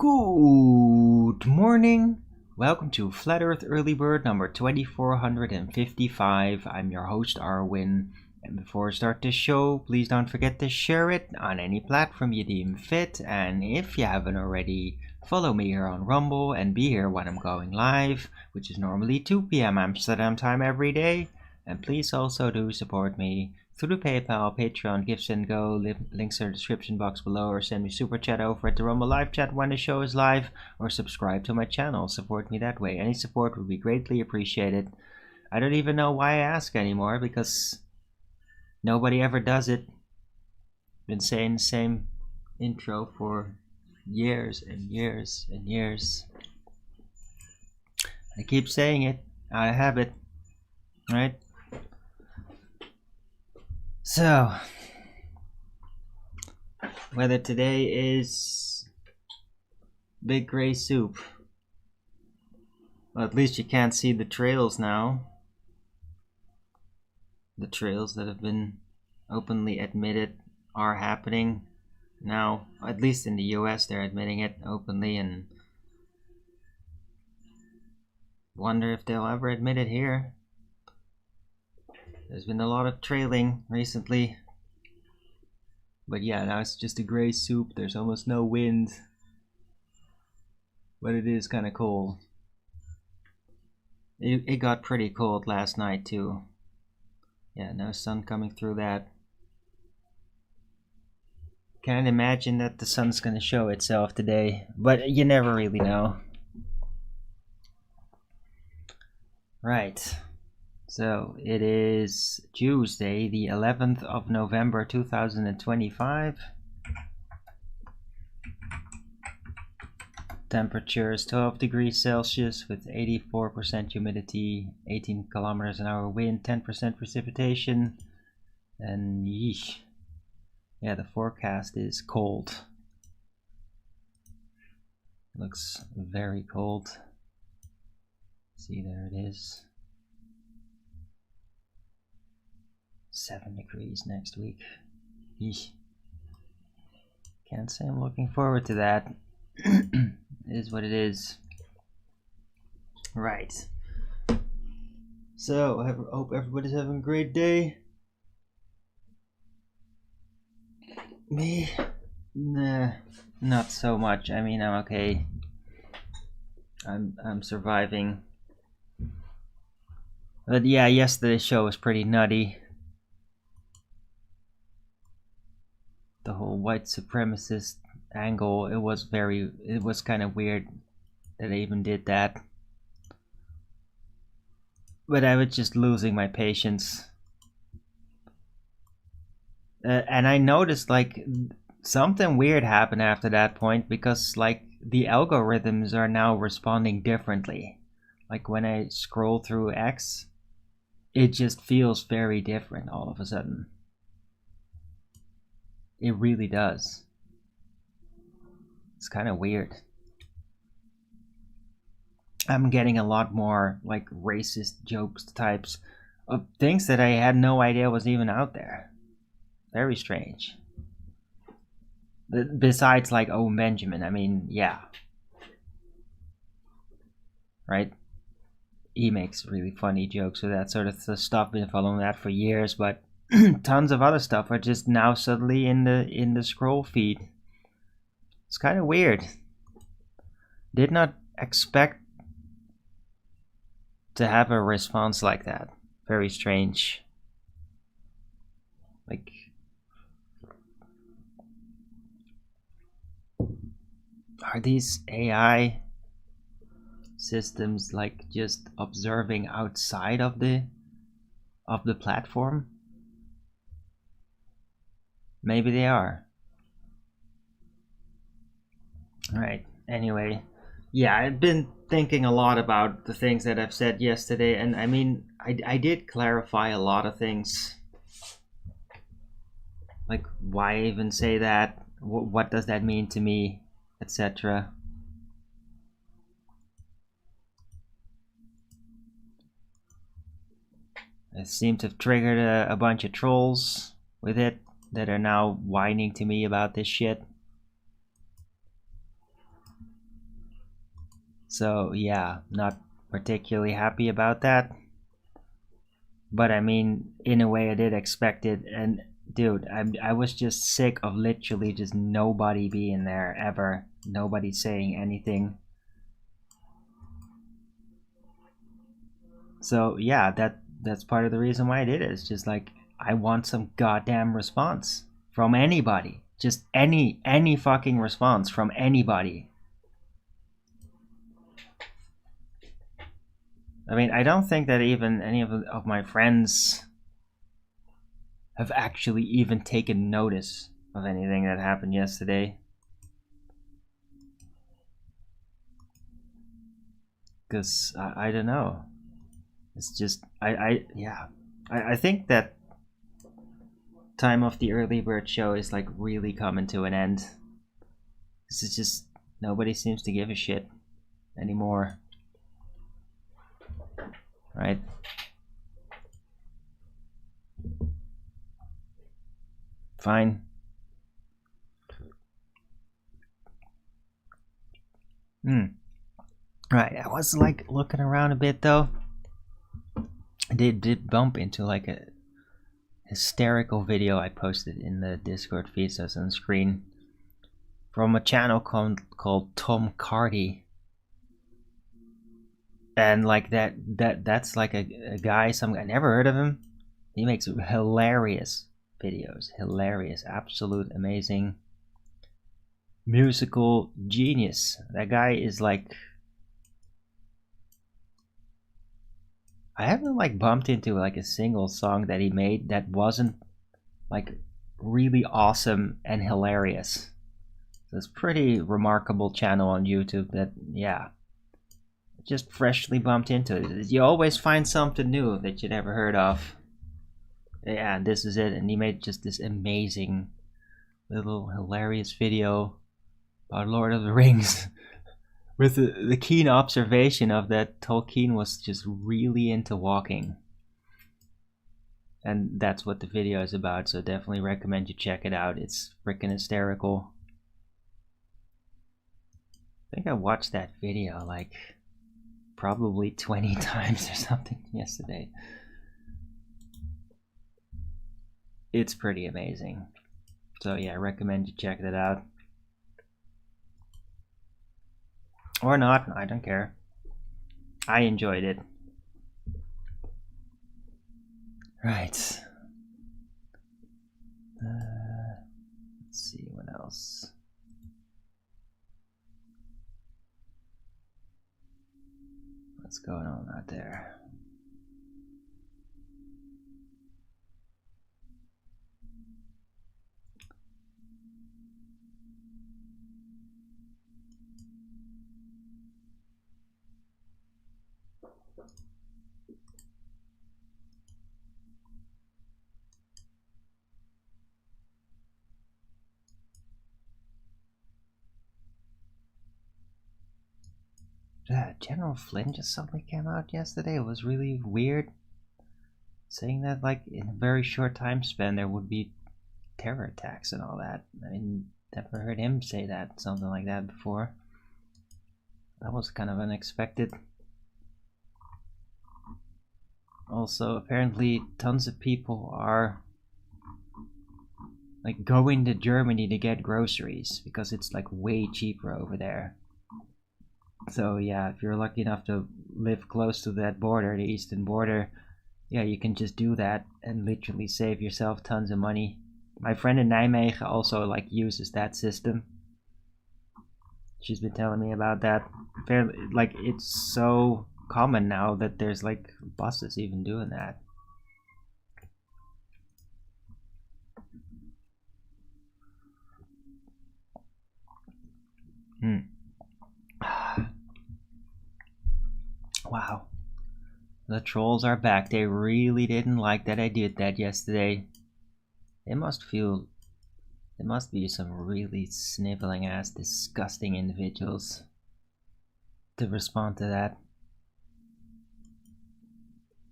Good morning. Welcome to Flat Earth Early Bird number 2455. I'm your host Arwin. And before I start this show, please don't forget to share it on any platform you deem fit. And if you haven't already, follow me here on Rumble and be here when I'm going live, which is normally 2 p.m. Amsterdam time every day. And please also do support me through the PayPal, Patreon, Gifts and Go. Links are in the description box below, or send me super chat over at the Rumble live chat when the show is live, or subscribe to my channel. Support me that way. Any support would be greatly appreciated. I don't even know why I ask anymore, because nobody ever does it. Been saying the same intro for years and years and years. I keep saying it out of habit, right? So, whether today is Big Gray Soup, well, at least you can't see the trails now. The trails that have been openly admitted are happening now. At least in the US, they're admitting it openly, and wonder if they'll ever admit it here. There's been a lot of trailing recently. But yeah, now it's just a gray soup. There's almost no wind. But it is kind of cold. It got pretty cold last night too. Yeah, no sun coming through that. Can't imagine that the sun's gonna show itself today. But you never really know. Right. So it is Tuesday, the 11th of November 2025. Temperature is 12 degrees Celsius with 84% humidity, 18 kilometers an hour wind, 10% precipitation, and yeesh. Yeah, the forecast is cold. Looks very cold. See, there it is. 7 degrees next week. Eesh. Can't say I'm looking forward to that. It is what it is. Right. So, I hope everybody's having a great day. Me? Nah, not so much. I mean, I'm okay. I'm surviving. But yeah, yesterday's show was pretty nutty. The whole white supremacist angle, it was kind of weird that I even did that. But I was just losing my patience. And I noticed like something weird happened after that point, because like the algorithms are now responding differently. Like when I scroll through X, it just feels very different all of a sudden. It really does. It's kind of weird. I'm getting a lot more like racist jokes types of things that I had no idea was even out there. Very strange. Besides like Owen Benjamin, I mean, yeah. Right? He makes really funny jokes with that sort of stuff. Been following that for years, but tons of other stuff are just now suddenly in the scroll feed. It's kind of weird. Did not expect to have a response like that. Very strange. Like, are these AI systems like just observing outside of the platform? Maybe they are. Alright, anyway. Yeah, I've been thinking a lot about the things that I've said yesterday, and I mean, I did clarify a lot of things. Like, why even say that? What does that mean to me? Etc. I seem to have triggered a bunch of trolls with it that are now whining to me about this shit. So yeah, not particularly happy about that. But I mean, in a way, I did expect it. And dude, I was just sick of literally just nobody being there ever, nobody saying anything. So yeah, that's part of the reason why I did it. It's just like I want some goddamn response from anybody. Just any fucking response from anybody. I mean, I don't think that even any of my friends have actually even taken notice of anything that happened yesterday. Because I don't know. It's just I think that time of the early bird show is like really coming to an end. This is just nobody seems to give a shit anymore, right? Fine. Right. I was like looking around a bit though. I did bump into like a hysterical video I posted in the Discord feed, so it's on the screen, from a channel called Tom Cardy. And like that's like a guy, I never heard of him. He makes hilarious videos, hilarious, absolute amazing musical genius. That guy is like, I haven't like bumped into like a single song that he made that wasn't like really awesome and hilarious. So it's pretty remarkable channel on YouTube that, yeah, just freshly bumped into it. You always find something new that you never heard of. Yeah, and this is it. And he made just this amazing little hilarious video about Lord of the Rings with the keen observation of that Tolkien was just really into walking. And that's what the video is about, so definitely recommend you check it out. It's freaking hysterical. I think I watched that video like probably 20 times or something yesterday. It's pretty amazing. So yeah, I recommend you check that out. Or not, I don't care. I enjoyed it. Right. Let's see what else. What's going on out there? General Flynn just suddenly came out yesterday. It was really weird, saying that like in a very short time span there would be terror attacks and all that. I mean, never heard him say that, something like that before. That was kind of unexpected. Also, apparently tons of people are like going to Germany to get groceries because it's like way cheaper over there. So yeah, if you're lucky enough to live close to that border, the eastern border, yeah, you can just do that and literally save yourself tons of money. My friend in Nijmegen also like uses that system. She's been telling me about that. Apparently, like it's so common now that there's like buses even doing that. Wow. The trolls are back. They really didn't like that I did that yesterday. They must feel... There must be some really sniveling ass disgusting individuals to respond to that.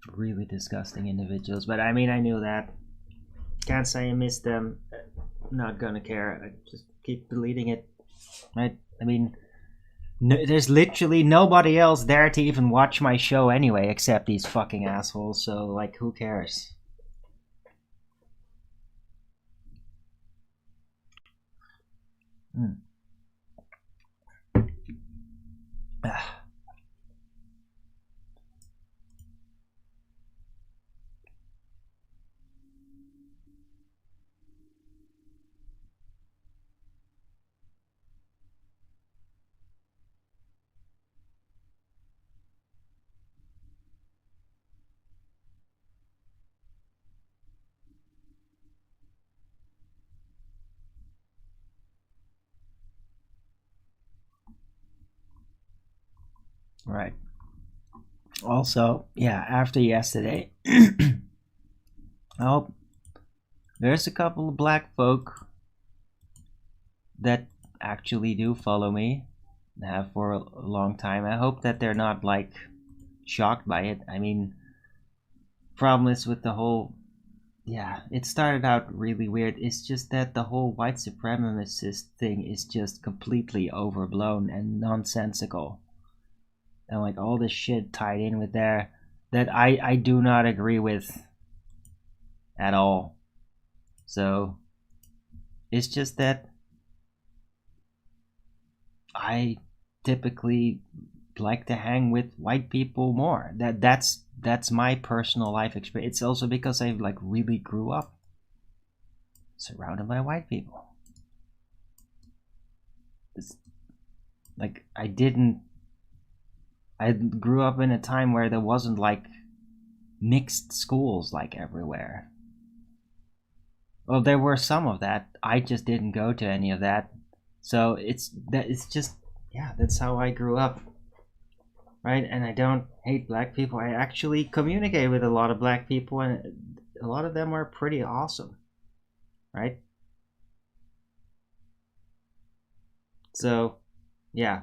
Really disgusting individuals. But I mean, I knew that. Can't say I missed them. Not gonna care. I just keep deleting it. Right? I mean, No, there's literally nobody else there to even watch my show anyway, except these fucking assholes. So, like, who cares? Mm. Right. Also, yeah, after yesterday, oh, there's a couple of black folk that actually do follow me, have for a long time. I hope that they're not like shocked by it. I mean, problem is with the whole, yeah, it started out really weird. It's just that the whole white supremacist thing is just completely overblown and nonsensical. And like all this shit tied in with there that I do not agree with at all. So it's just that I typically like to hang with white people more. That's my personal life experience. It's also because I like really grew up surrounded by white people. It's like I grew up in a time where there wasn't like mixed schools like everywhere. Well, there were some of that. I just didn't go to any of that. So it's just, yeah, that's how I grew up. Right? And I don't hate black people. I actually communicate with a lot of black people, and a lot of them are pretty awesome. Right? So, yeah.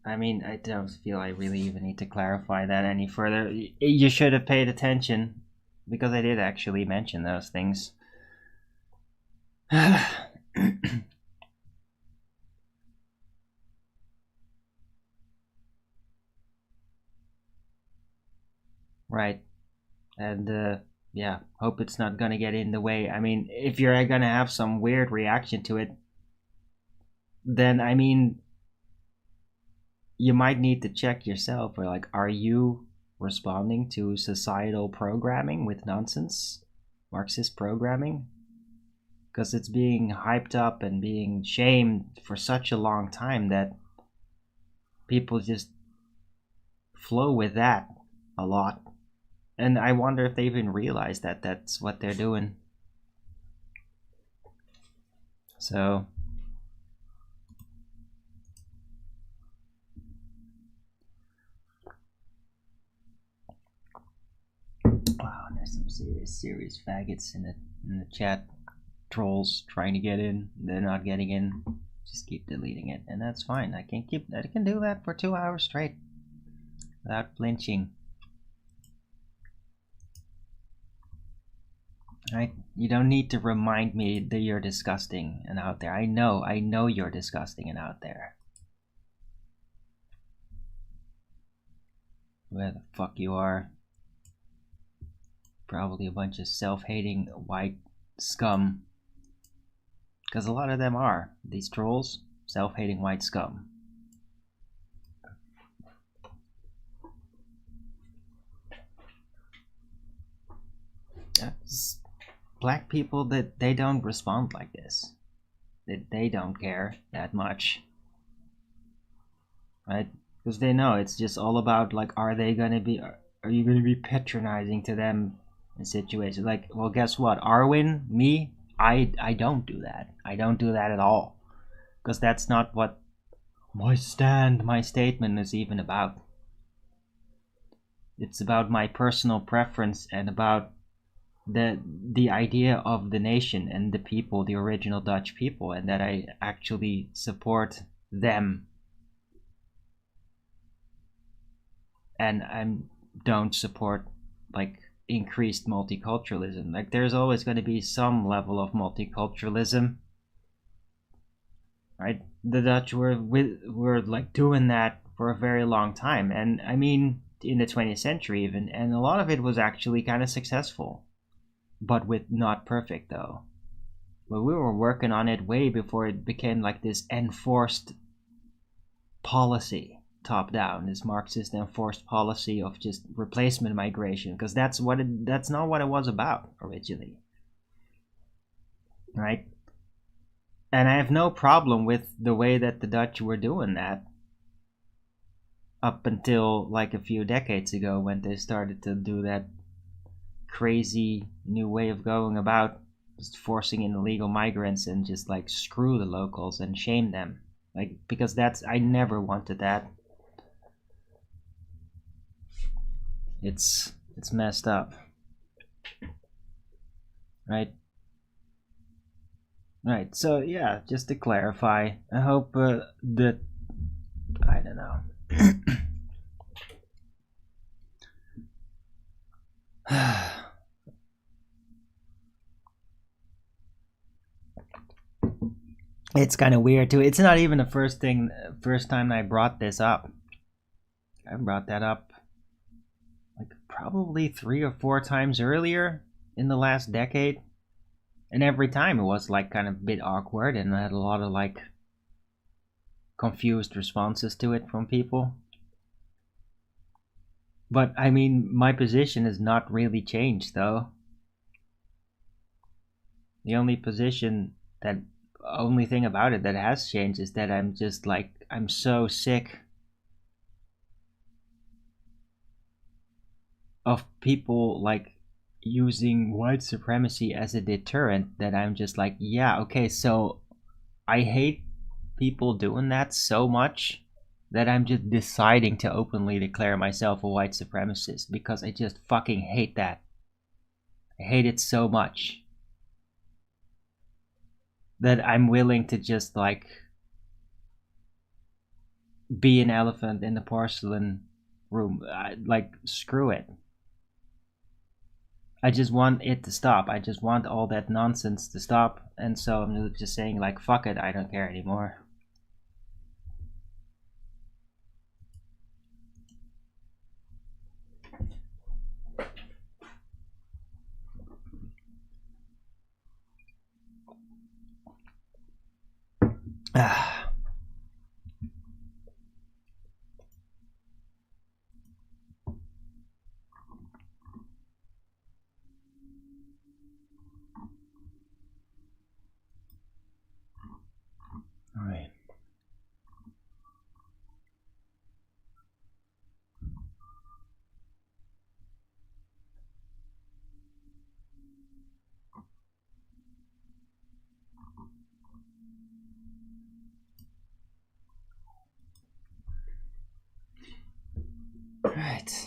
I mean, I don't feel I really even need to clarify that any further. You should have paid attention because I did actually mention those things. Right. And yeah, hope it's not gonna get in the way. I mean, if you're gonna have some weird reaction to it, then I mean, you might need to check yourself. Or like, are you responding to societal programming with nonsense, Marxist programming? Because it's being hyped up and being shamed for such a long time that people just flow with that a lot. And I wonder if they even realize that that's what they're doing. So, wow, there's some serious faggots in the chat. Trolls trying to get in, they're not getting in. Just keep deleting it, and that's fine. I can do that for 2 hours straight without flinching. Right? You don't need to remind me that you're disgusting and out there. I know you're disgusting and out there. Where the fuck you are. Probably a bunch of self-hating white scum. Because a lot of them are. These trolls, self-hating white scum. Black people, that they don't respond like this. They don't care that much. Right? Because they know it's just all about like, are you gonna be patronizing to them in situations like, well, guess what, Arwen, me, I don't do that. I don't do that at all, because that's not what my statement is even about. It's about my personal preference and about the idea of the nation and the people, the original Dutch people, and that I actually support them, and I don't support like increased multiculturalism. Like, there's always going to be some level of multiculturalism, right? The Dutch were like doing that for a very long time, and I mean in the 20th century even, and a lot of it was actually kind of successful, but with not perfect though. But we were working on it way before it became like this enforced policy, top down, this Marxist enforced policy of just replacement migration, because that's not what it was about originally, right? And I have no problem with the way that the Dutch were doing that up until like a few decades ago when they started to do that crazy new way of going about just forcing in illegal migrants and just like screw the locals and shame them. Like, because that's, I never wanted that. It's messed up. Right? Right. So yeah, just to clarify, I hope that I don't know. It's kind of weird too. It's not even the first time I brought this up. I brought that up like probably 3 or 4 times earlier in the last decade, and every time it was like kind of a bit awkward, and I had a lot of like confused responses to it from people. But I mean, my position has not really changed though. The only thing about it that has changed is that I'm just like, I'm so sick of people like using white supremacy as a deterrent that I'm just like, yeah, okay, so I hate people doing that so much that I'm just deciding to openly declare myself a white supremacist because I just fucking hate that. I hate it so much that I'm willing to just like be an elephant in the porcelain room. Like, screw it. I just want it to stop. I just want all that nonsense to stop. And so I'm just saying, like, fuck it, I don't care anymore. Ah. All right. All right.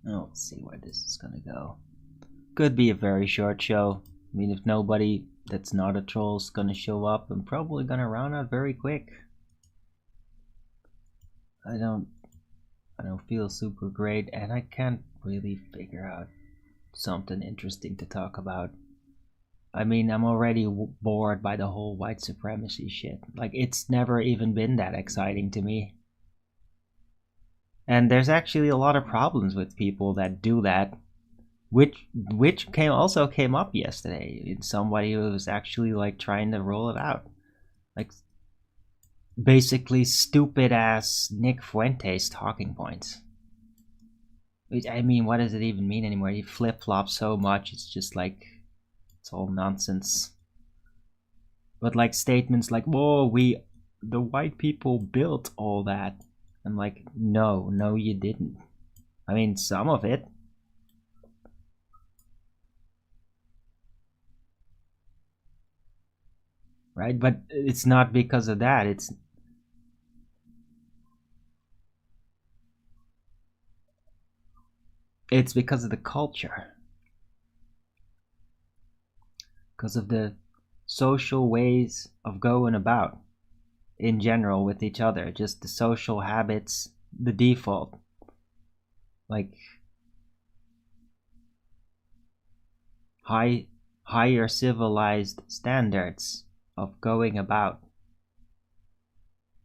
Now let's see where this is gonna go. Could be a very short show. I mean, if nobody that's not a troll is gonna show up, I'm probably gonna round out very quick. I don't feel super great, and I can't really figure out something interesting to talk about. I mean, I'm already bored by the whole white supremacy shit. Like, it's never even been that exciting to me. And there's actually a lot of problems with people that do that, which came up yesterday. Somebody who was actually like trying to roll it out, like basically stupid ass Nick Fuentes talking points. I mean, what does it even mean anymore? He flip flops so much, it's just like, it's all nonsense. But like statements like, "Whoa, the white people built all that." I'm like, no, you didn't. I mean, some of it. Right? But it's not because of that. It's because of the culture. Because of the social ways of going about in general with each other, just the social habits, the default. like higher civilized standards of going about.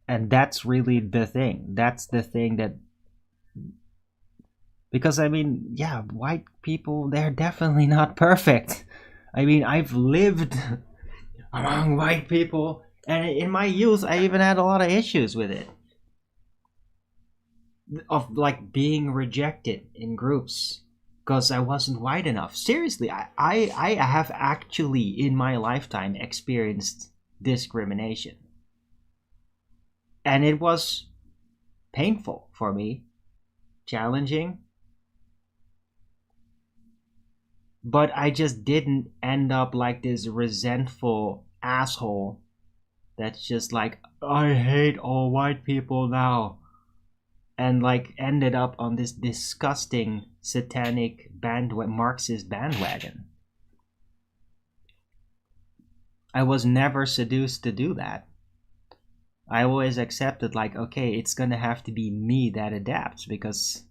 And that's really the thing. That's the thing that, because I mean, yeah, white people, they're definitely not perfect. I mean, I've lived among white people, and in my youth, I even had a lot of issues with it, of like being rejected in groups because I wasn't white enough. Seriously, I have actually in my lifetime experienced discrimination, and it was painful for me, challenging, but I just didn't end up like this resentful asshole that's just like, I hate all white people now, and like ended up on this disgusting satanic Marxist bandwagon. I was never seduced to do that. I always accepted like, okay, it's gonna have to be me that adapts because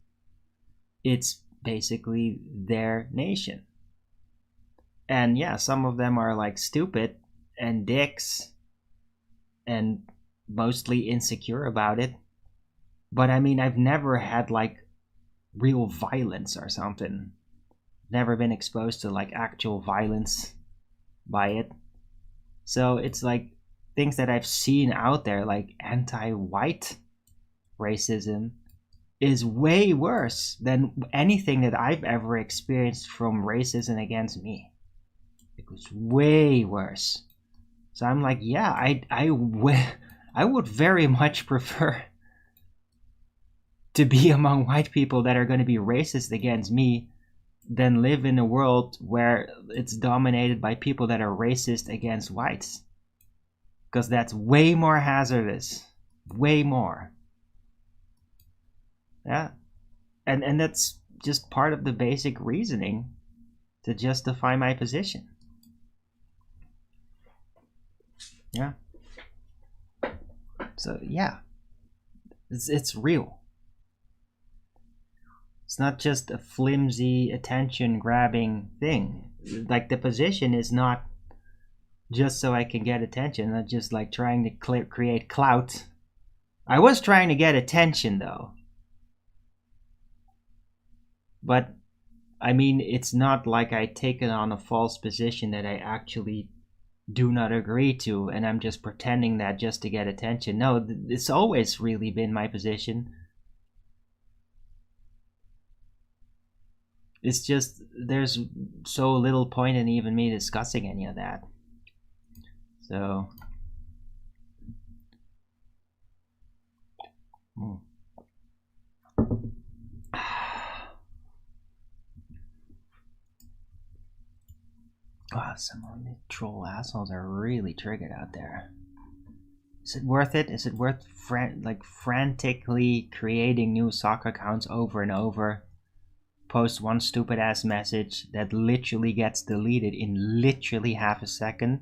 it's basically their nation. And yeah, some of them are like stupid and dicks and mostly insecure about it. But I mean, I've never had like real violence or something. Never been exposed to like actual violence by it. So it's like things that I've seen out there, like anti white racism, is way worse than anything that I've ever experienced from racism against me. It was way worse. So I'm like, yeah, I would very much prefer to be among white people that are going to be racist against me than live in a world where it's dominated by people that are racist against whites. Because that's way more hazardous. Way more. Yeah. And that's just part of the basic reasoning to justify my position. Yeah. So yeah. It's real. It's not just a flimsy attention grabbing thing. Like the position is not just so I can get attention, not just like trying to create clout. I was trying to get attention though. But I mean, it's not like I taken on a false position that I actually do not agree to, and I'm just pretending that just to get attention. No, it's always really been my position. It's just there's so little point in even me discussing any of that. So, mm. Wow, some of the troll assholes are really triggered out there. Is it worth it? Is it worth frantically creating new sock accounts over and over? Post one stupid ass message that literally gets deleted in literally half a second.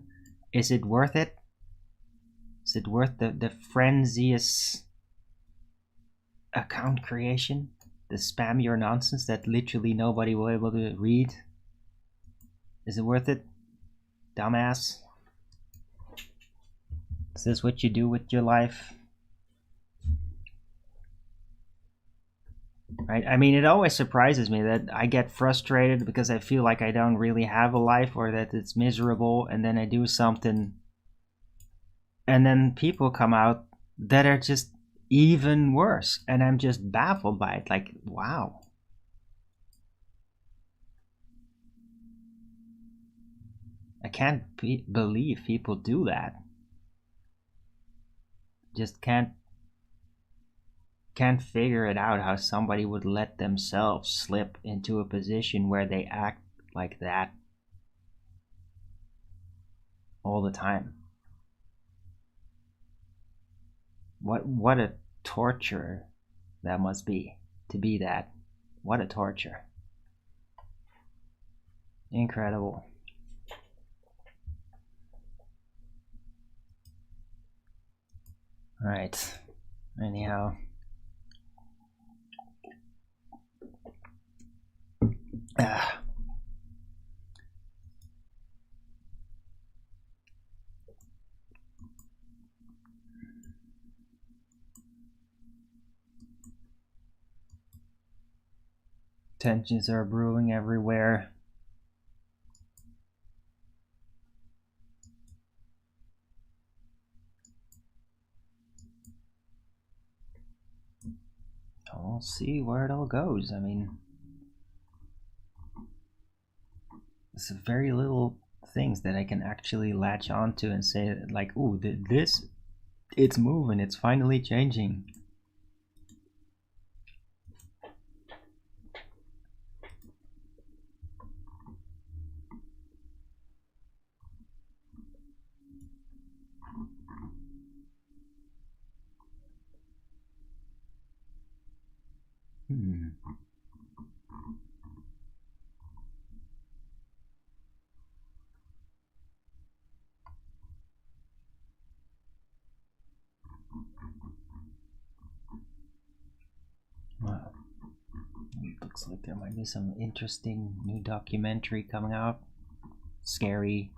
Is it worth it? Is it worth the frenzious account creation? The spam your nonsense that literally nobody will be able to read? Is it worth it? Dumbass. Is this what you do with your life? Right? I mean, it always surprises me that I get frustrated because I feel like I don't really have a life or that it's miserable, and then I do something and then people come out that are just even worse, and I'm just baffled by it. Like, wow. I can't believe people do that. Just can't figure it out how somebody would let themselves slip into a position where they act like that all the time. What a torture that must be to be that. What a torture. Incredible. Right. Anyhow. Ah. Tensions are brewing everywhere. We'll see where it all goes. I mean, there's very little things that I can actually latch onto and say, like, ooh, this, it's moving, it's finally changing. Well, looks like there might be some interesting new documentary coming out. Scary.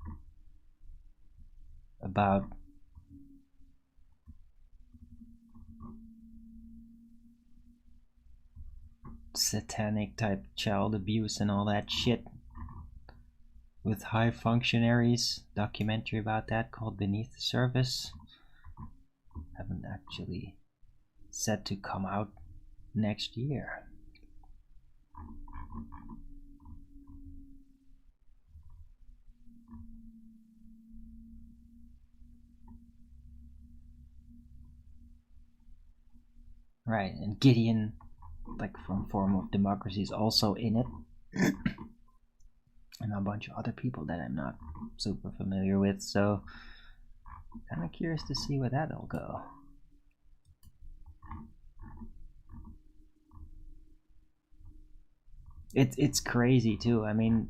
About satanic type child abuse and all that shit with high functionaries. Documentary about that called Beneath the Surface. Haven't actually set to come out next year. Right, and Gideon, like from Form of Democracy, is also in it. And a bunch of other people that I'm not super familiar with, so kind of curious to see where that'll go. It's crazy too. I mean,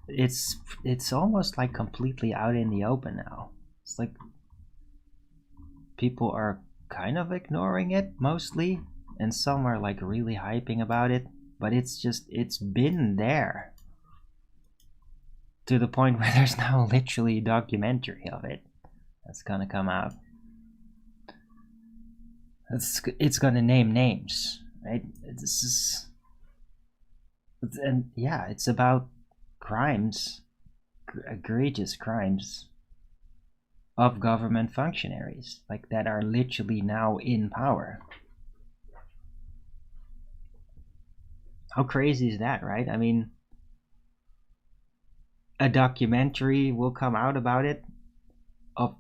it's almost like completely out in the open now. It's like people are kind of ignoring it mostly, and some are like really hyping about it, but it's been there to the point where there's now literally a documentary of it that's gonna come out. It's gonna name names, right? This is, and yeah, it's about crimes, egregious crimes of government functionaries, like that are literally now in power. How crazy is that, right? I mean, a documentary will come out about it of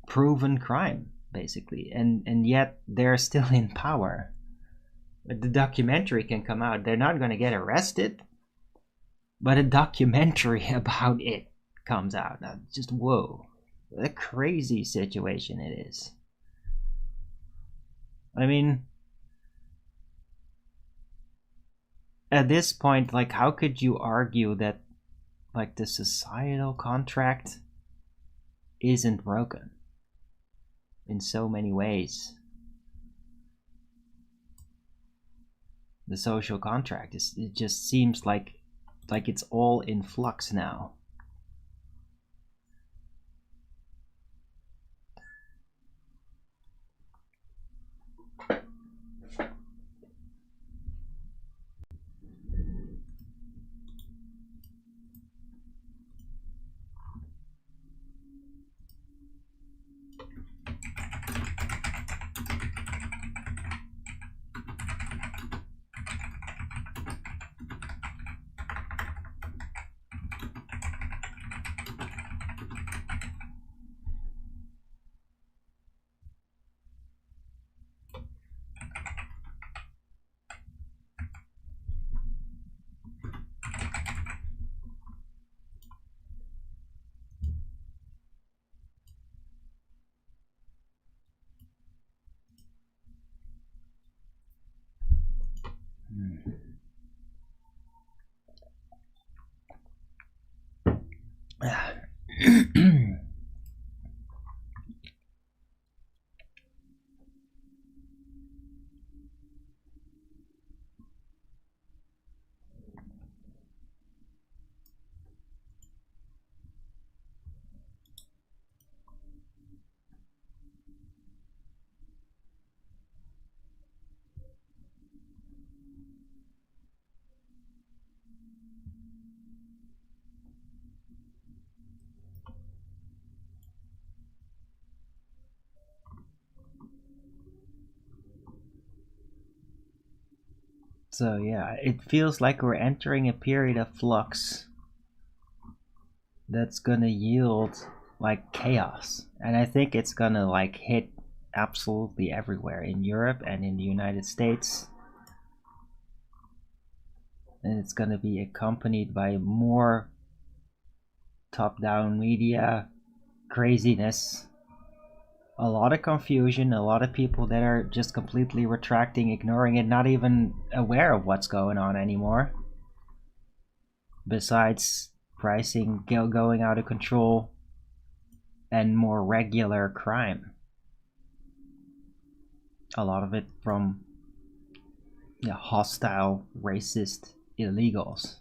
proven crime, basically, and yet they're still in power. But the documentary can come out. They're not going to get arrested, but a documentary about it comes out. Now, just whoa, what a crazy situation it is. I mean, at this point, like, how could you argue that, like, the societal contract isn't broken in so many ways? The social contract is, it just seems like it's all in flux now. So yeah, it feels like we're entering a period of flux that's gonna yield like chaos. And I think it's gonna like hit absolutely everywhere in Europe and in the United States. And it's gonna be accompanied by more top-down media craziness, a lot of confusion, a lot of people that are just completely retracting, ignoring it, not even aware of what's going on anymore. Besides pricing going out of control and more regular crime. A lot of it from hostile, racist illegals.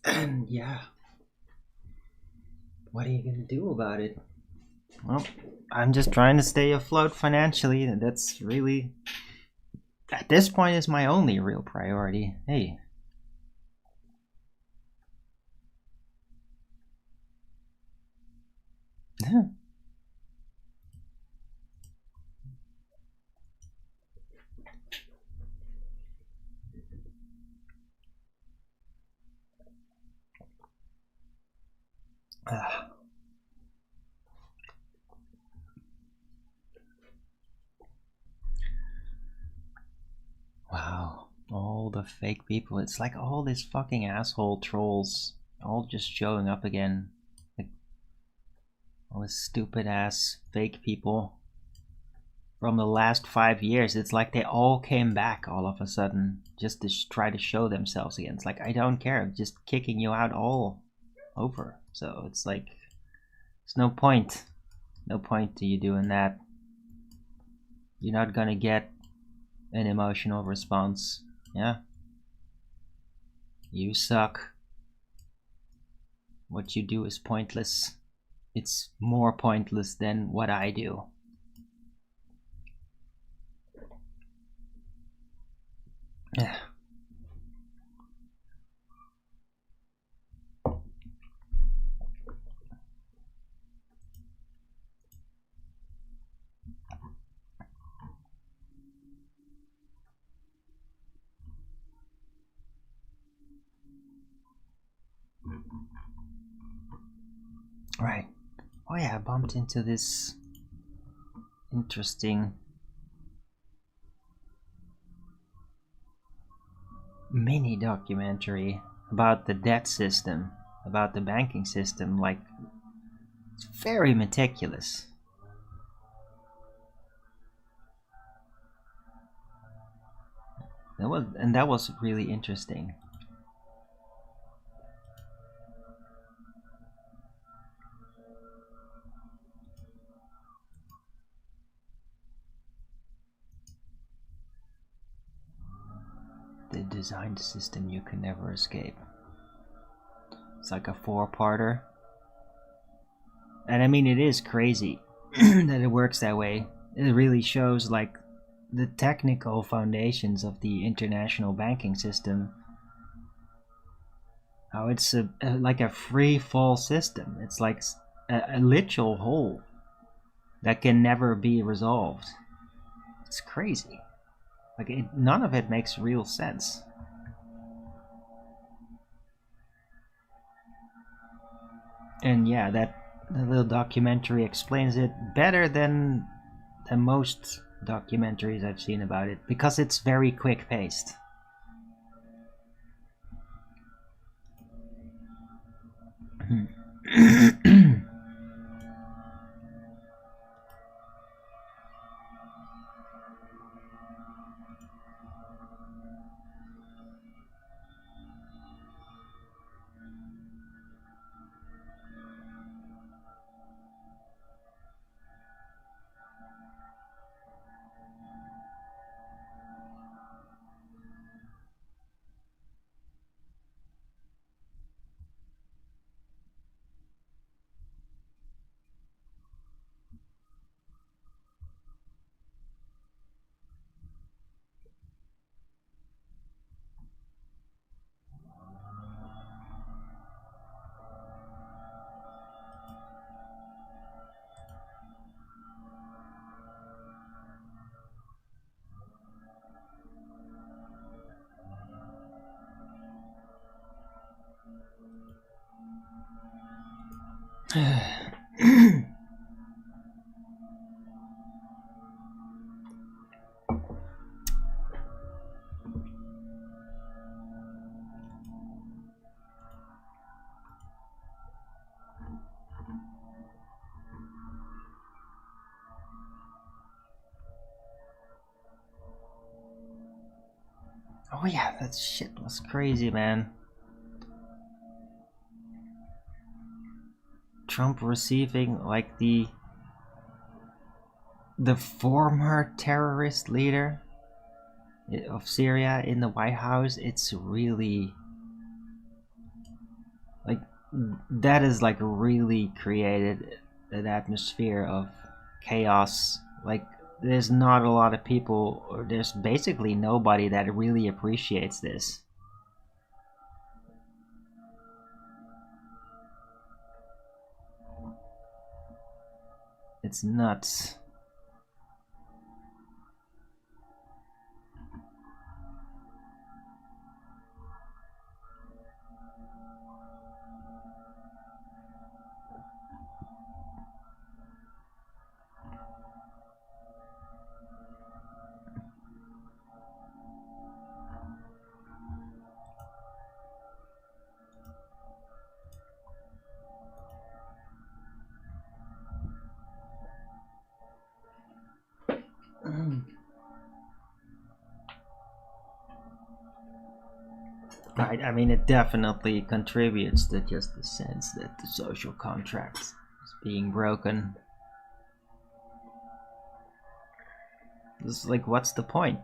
And yeah, what are you gonna do about it? Well, I'm just trying to stay afloat financially, and that's really, at this point, is my only real priority. Hey. Wow, all the fake people. It's like all these fucking asshole trolls all just showing up again. Like all these stupid ass fake people from the last 5 years. It's like they all came back all of a sudden just to try to show themselves again. It's like, I don't care. I'm just kicking you out all over. So it's like, there's no point. No point to you doing that. You're not gonna get an emotional response. Yeah. You suck. What you do is pointless. It's more pointless than what I do. Yeah. Right. Oh yeah, I bumped into this interesting mini documentary about the debt system, about the banking system. Like, it's very meticulous. That was really interesting. They designed a system you can never escape. It's like a four-parter. And I mean, it is crazy that it works that way. It really shows like the technical foundations of the international banking system. How it's like a free fall system. It's like a literal hole that can never be resolved. It's crazy. Like none of it makes real sense. And yeah, that little documentary explains it better than most documentaries I've seen about it, because it's very quick paced. Oh yeah, that shit was crazy, man. Trump receiving like the former terrorist leader of Syria in the White House. It's really like that is like really created an atmosphere of chaos. Like there's not a lot of people, or there's basically nobody that really appreciates this. It's nuts. I mean, it definitely contributes to just the sense that the social contract is being broken. It's like, what's the point?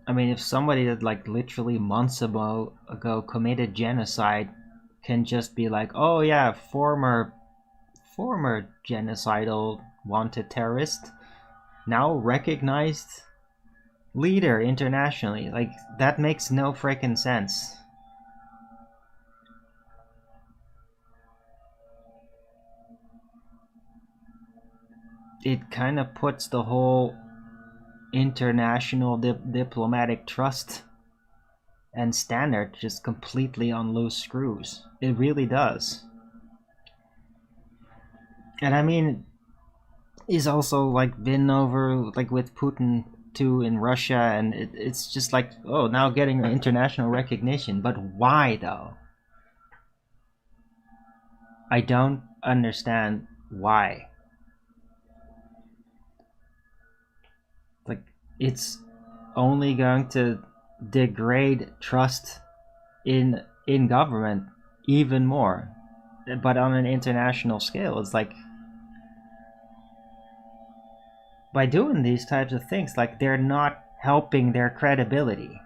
I mean, if somebody that like literally months ago committed genocide can just be like, oh yeah, former genocidal wanted terrorist, now recognized leader internationally, like that makes no freaking sense. It kind of puts the whole international diplomatic trust and standard just completely on loose screws. It really does. And I mean, he's also like been over like with Putin too in Russia, and it's just like, oh, now getting international recognition, but why though? I don't understand why. Like, it's only going to degrade trust in government even more, but on an international scale. It's like, by doing these types of things, like they're not helping their credibility,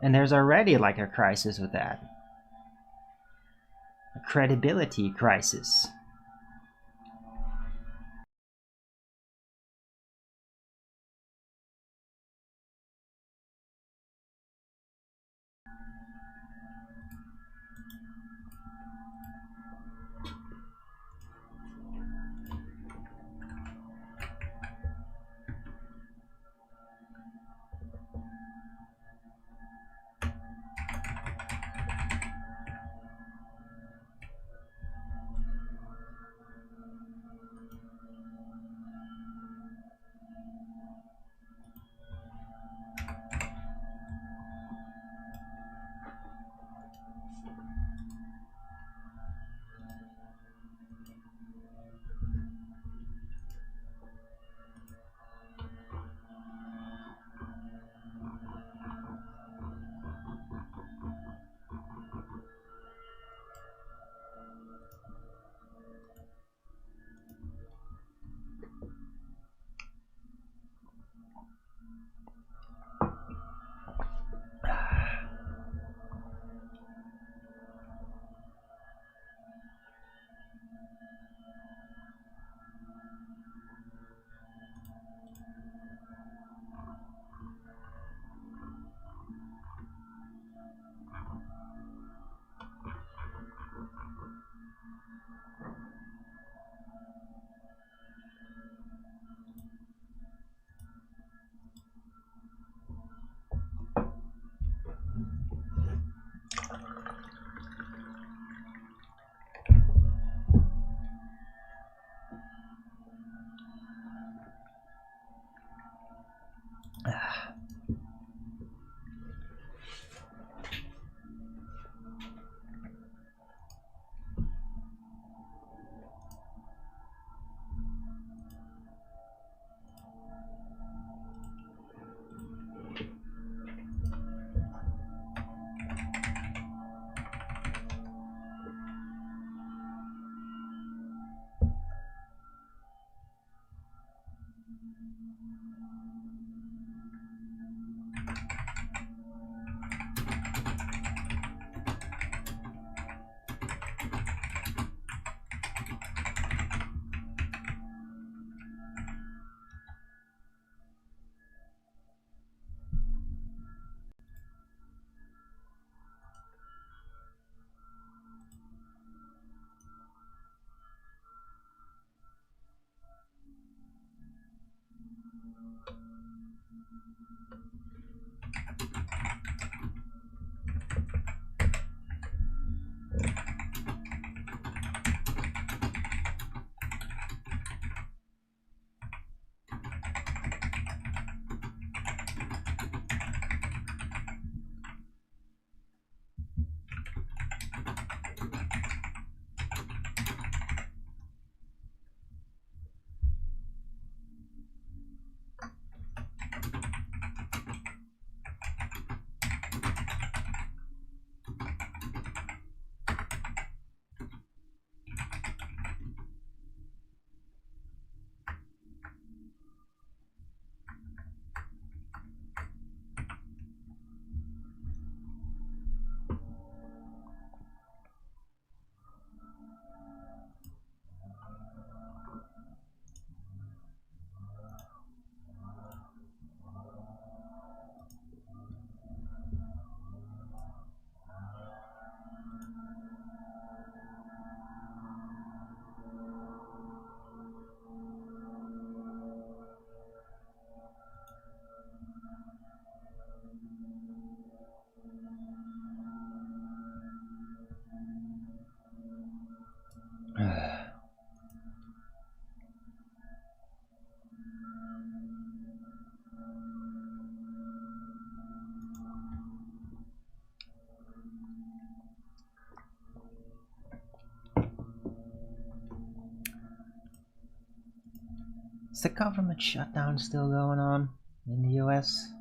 and there's already like a crisis with that, a credibility crisis. Is the government shutdown still going on in the US?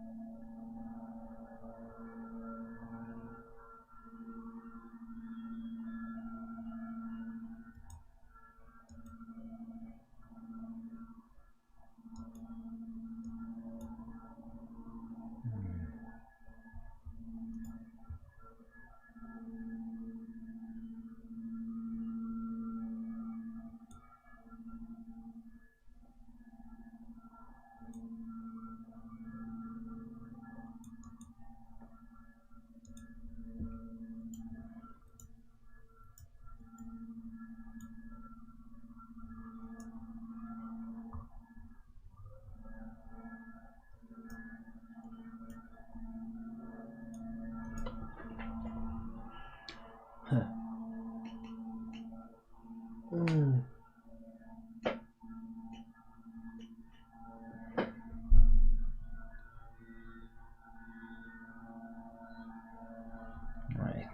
Right.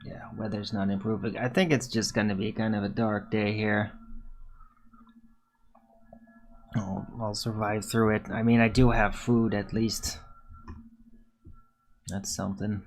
Yeah, weather's not improving. I think it's just gonna be kind of a dark day here. I'll survive through it. I mean, I do have food at least. That's something.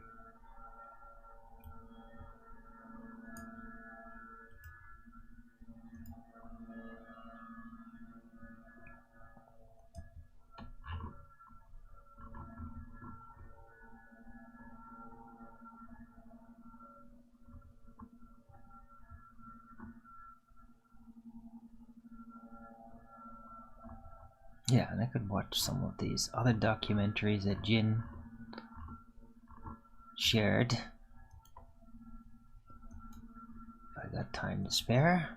Yeah, and I could watch some of these other documentaries that Jin shared. If I got time to spare.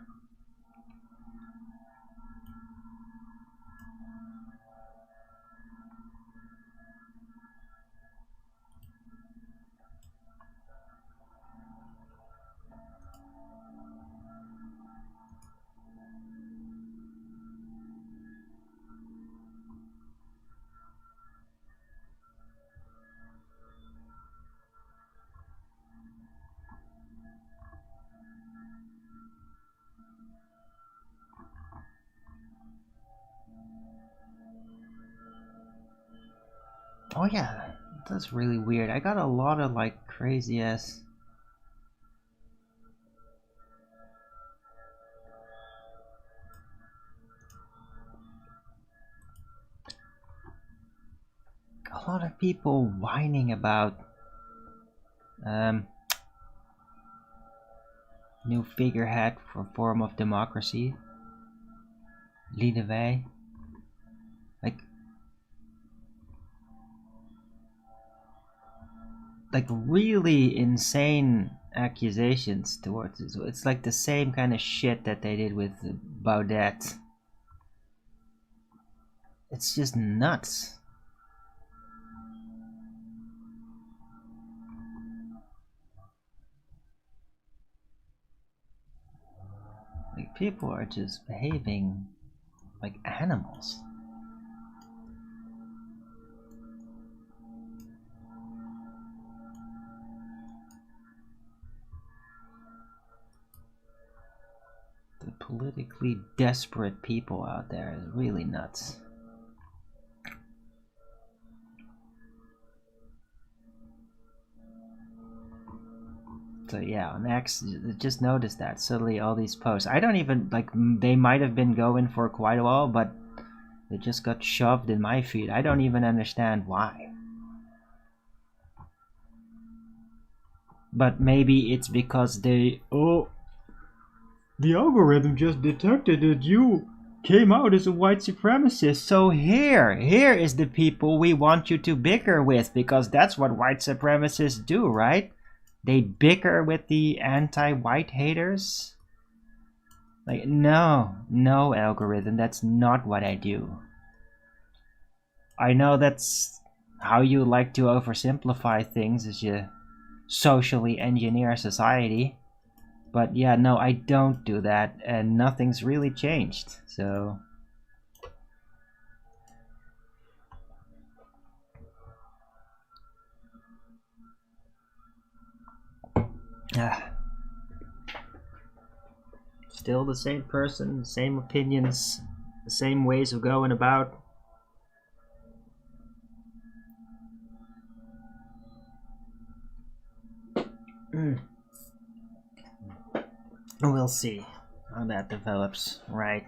Oh yeah, that's really weird. I got a lot of like crazy ass. A lot of people whining about new figurehead for form of democracy. Lead the way. Like really insane accusations towards it. It's like the same kind of shit that they did with Baudet. It's just nuts. Like people are just behaving like animals. The politically desperate people out there is really nuts. So yeah, on X, just notice that suddenly all these posts. I don't even like. They might have been going for quite a while, but they just got shoved in my feed. I don't even understand why. But maybe it's because the algorithm just detected that you came out as a white supremacist. So here is the people we want you to bicker with, because that's what white supremacists do, right? They bicker with the anti-white haters. Like, no, algorithm, that's not what I do. I know that's how you like to oversimplify things as you socially engineer society. But yeah, no, I don't do that, and nothing's really changed, so... Still the same person, same opinions, the same ways of going about. We'll see how that develops, right?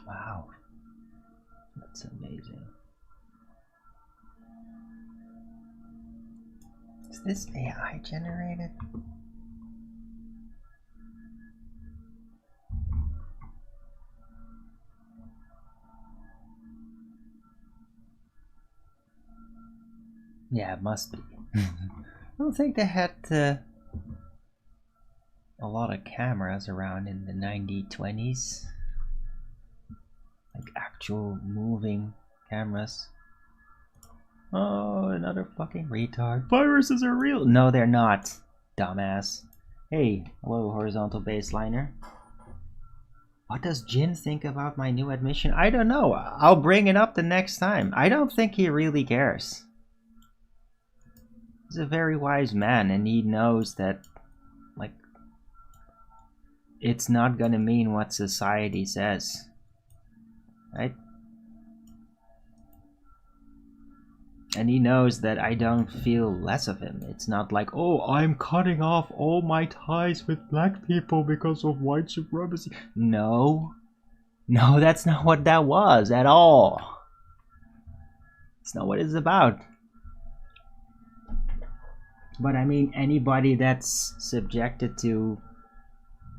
Wow, that's amazing. Is this AI generated? Yeah, it must be. I don't think they had a lot of cameras around in the 1920s. Like actual moving cameras. Oh, another fucking retard. Viruses are real. No, they're not, dumbass. Hey, hello, horizontal baseliner. What does Jin think about my new admission? I don't know. I'll bring it up the next time. I don't think he really cares. He's a very wise man, and he knows that, like, it's not gonna mean what society says. Right? And he knows that I don't feel less of him. It's not like, oh, I'm cutting off all my ties with black people because of white supremacy. No. No, that's not what that was at all. It's not what it's about. But I mean, anybody that's subjected to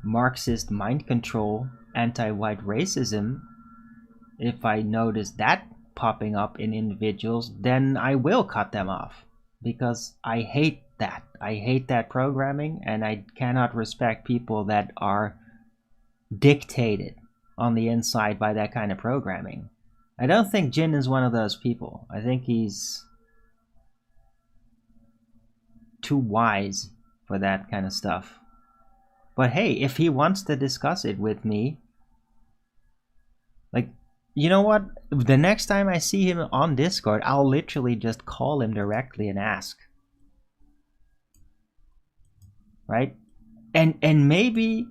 Marxist mind control, anti-white racism, if I notice that popping up in individuals, then I will cut them off, because I hate that. I hate that programming, and I cannot respect people that are dictated on the inside by that kind of programming. I don't think Jin is one of those people. I think he's too wise for that kind of stuff. But hey, if he wants to discuss it with me, like, you know what? The next time I see him on Discord, I'll literally just call him directly and ask. Right? And maybe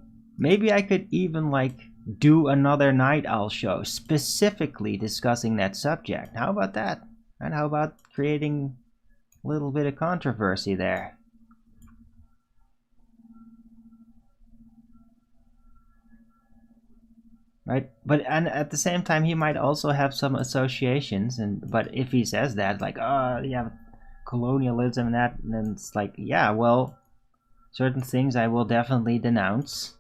I could even like do another Night Owl show specifically discussing that subject. How about that? And how about creating a little bit of controversy there? Right? But and at the same time, he might also have some associations, but if he says that, like, oh yeah, colonialism and that, then it's like, yeah, well, certain things I will definitely denounce.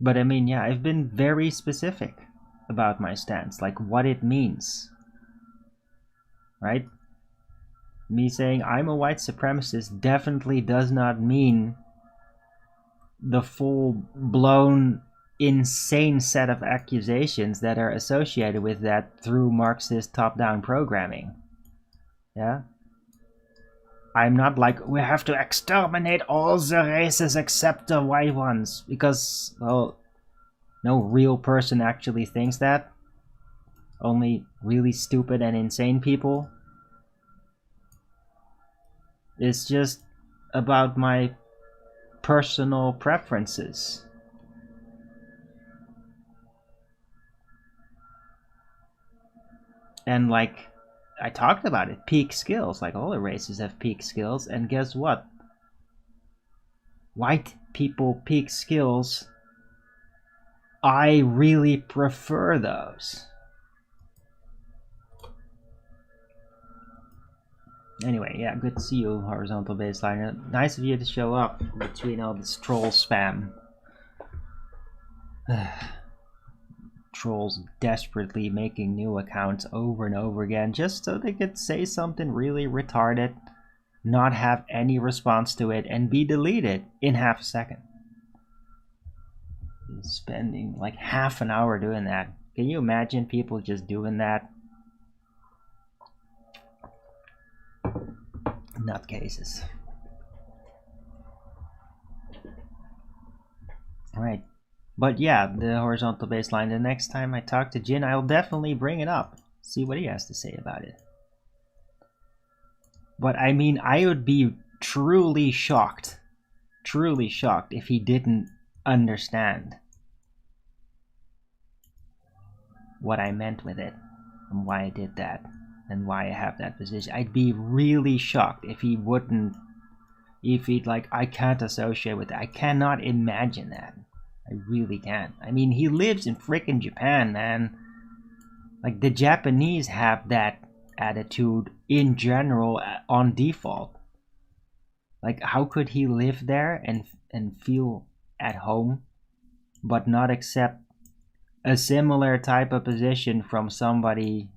But I mean, yeah, I've been very specific about my stance, like what it means. Right? Me saying I'm a white supremacist definitely does not mean the full-blown insane set of accusations that are associated with that through Marxist top-down programming. Yeah? I'm not like, we have to exterminate all the races except the white ones, because, well, no real person actually thinks that. Only really stupid and insane people. It's just about my personal preferences. And like, I talked about it, peak skills. Like, all the races have peak skills, and guess what? White people peak skills, I really prefer those. Anyway, yeah, good to see you, Horizontal Baseline. Nice of you to show up between all this troll spam. Trolls desperately making new accounts over and over again just so they could say something really retarded, not have any response to it, and be deleted in half a second. Spending like half an hour doing that. Can you imagine people just doing that? Nutcases. Alright. But yeah, the horizontal baseline, the next time I talk to Jin, I'll definitely bring it up. See what he has to say about it. But I mean, I would be truly shocked if he didn't understand what I meant with it and why I did that and why I have that position. I'd be really shocked if he wouldn't, if he'd like, I can't associate with it. I cannot imagine that. I really can't. I mean, he lives in frickin' Japan, man. Like, the Japanese have that attitude in general on default. Like, how could he live there and feel at home but not accept a similar type of position from somebody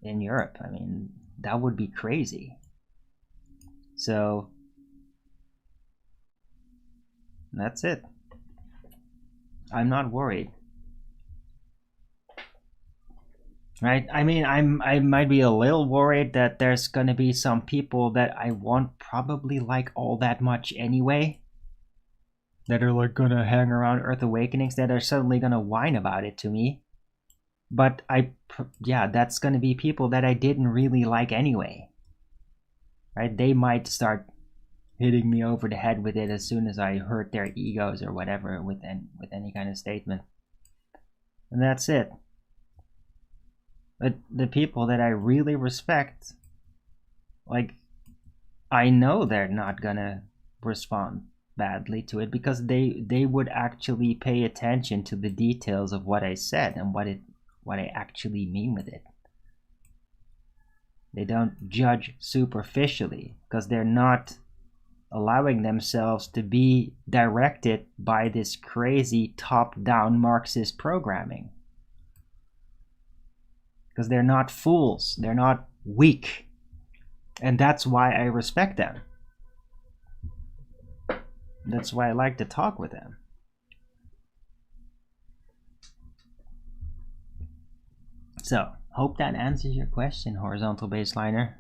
in Europe? I mean, that would be crazy. So that's it. I'm not worried. Right? I mean, I might be a little worried that there's gonna be some people that I won't probably like all that much anyway, that are like gonna hang around Earth Awakenings, that are suddenly gonna whine about it to me. But yeah, that's gonna be people that I didn't really like anyway. Right? They might start hitting me over the head with it as soon as I hurt their egos or whatever with any kind of statement. And that's it. But the people that I really respect, like, I know they're not gonna respond badly to it, because they would actually pay attention to the details of what I said and what I actually mean with it. They don't judge superficially, because they're not allowing themselves to be directed by this crazy top-down Marxist programming. Because they're not fools, they're not weak. And that's why I respect them. That's why I like to talk with them. So, hope that answers your question, horizontal baseliner.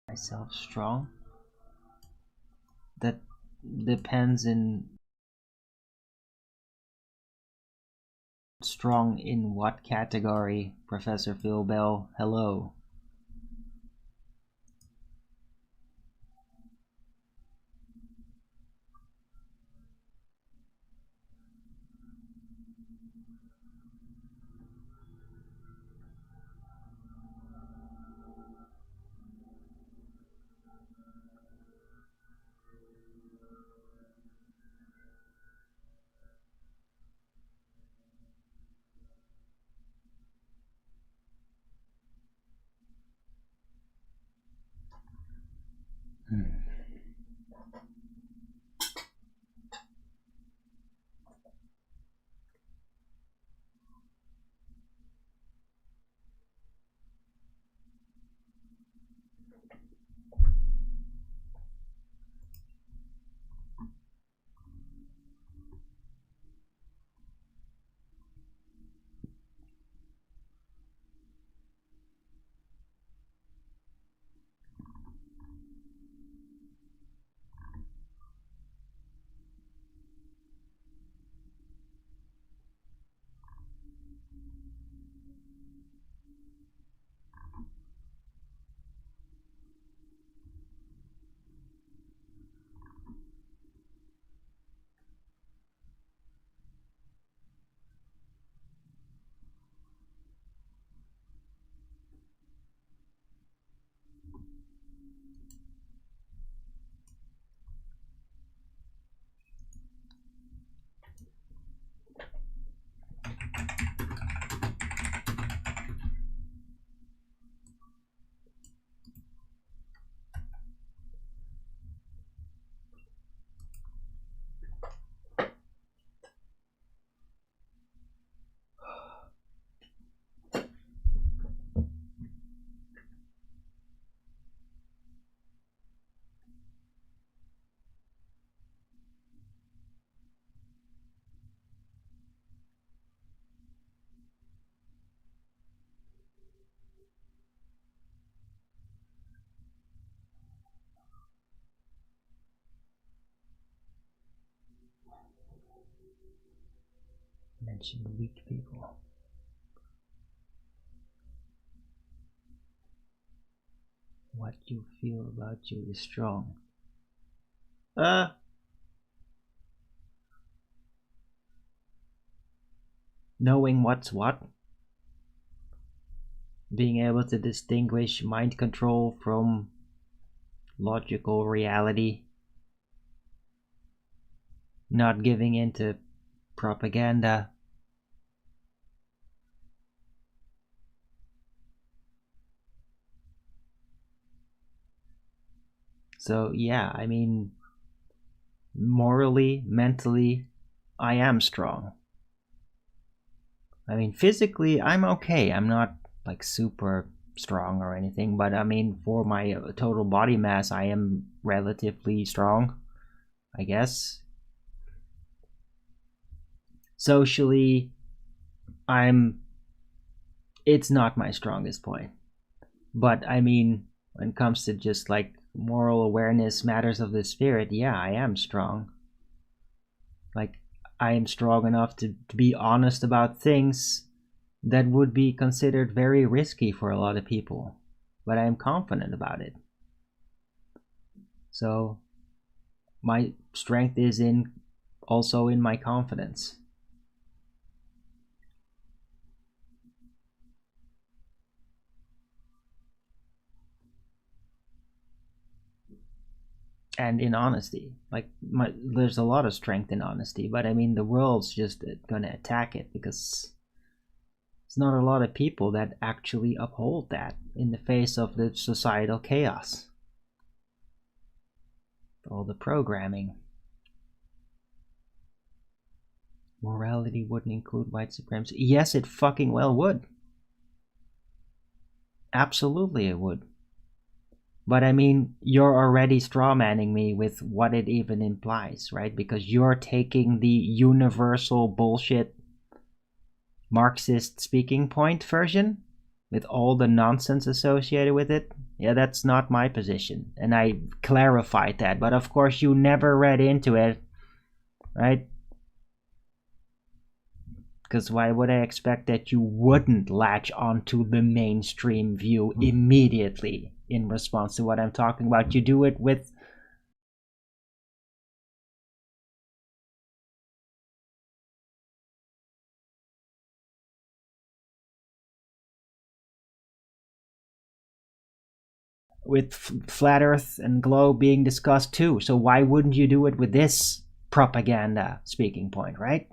Myself strong? That depends in strong in what category, Professor Phil Bell? Hello. Mention weak people. What you feel about you is strong. Knowing what's what. Being able to distinguish mind control from logical reality. not giving in to propaganda. So yeah, I mean, morally, mentally, I am strong. I mean, physically, I'm okay. I'm not like super strong or anything, but I mean, for my total body mass, I am relatively strong, I guess. Socially, it's not my strongest point. But I mean, when it comes to just like moral awareness, matters of the spirit, yeah, I am strong. Like, I am strong enough to be honest about things that would be considered very risky for a lot of people. But I am confident about it. So, my strength is also in my confidence. And in honesty. Like, there's a lot of strength in honesty, but I mean, the world's just gonna attack it because it's not a lot of people that actually uphold that in the face of the societal chaos. All the programming. Morality wouldn't include white supremacy. Yes, it fucking well would. Absolutely it would. But I mean, you're already strawmanning me with what it even implies, right? Because you're taking the universal bullshit Marxist speaking point version with all the nonsense associated with it. Yeah, that's not my position. And I clarified that. But of course, you never read into it, right? Because why would I expect that you wouldn't latch onto the mainstream view immediately in response to what I'm talking about? You do it with flat earth and globe being discussed too. So why wouldn't you do it with this propaganda speaking point, right?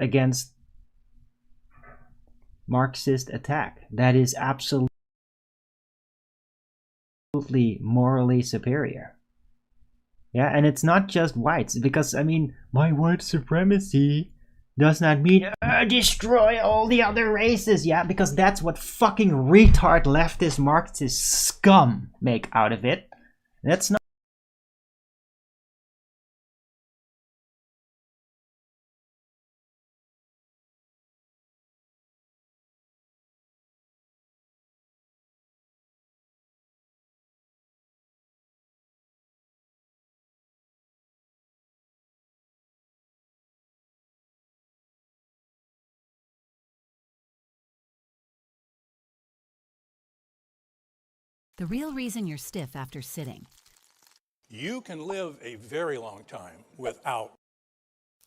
Against Marxist attack. That is absolutely morally superior. Yeah, and it's not just whites, because I mean, my white supremacy does not mean destroy all the other races. Yeah, because that's what fucking retard leftist Marxist scum make out of it. That's not. The real reason you're stiff after sitting. You can live a very long time without.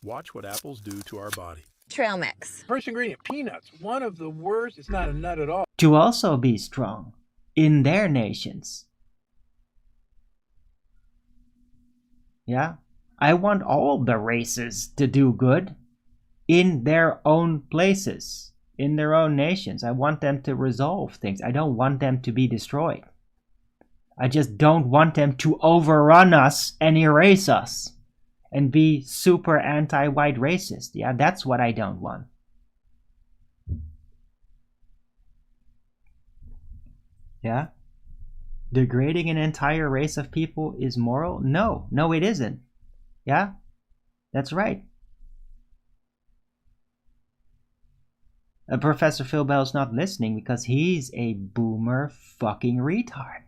Watch what apples do to our body. Trail mix. First ingredient, peanuts. One of the worst. It's not a nut at all. To also be strong in their nations. Yeah, I want all the races to do good in their own places, in their own nations. I want them to resolve things. I don't want them to be destroyed. I just don't want them to overrun us and erase us and be super anti-white racist. Yeah, that's what I don't want. Yeah? Degrading an entire race of people is moral? No, it isn't. Yeah? That's right. Professor Phil Bell's not listening because he's a boomer fucking retard.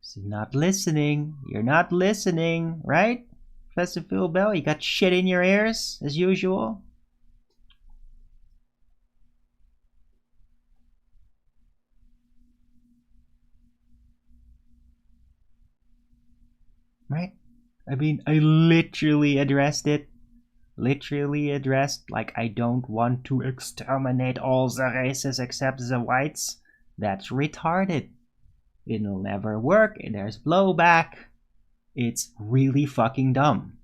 He's not listening. You're not listening, right? Professor Phil Bell, you got shit in your ears, as usual. Right? I mean, I literally addressed it literally addressed like I don't want to exterminate all the races except the whites, that's retarded. It'll never work, and there's blowback. It's really fucking dumb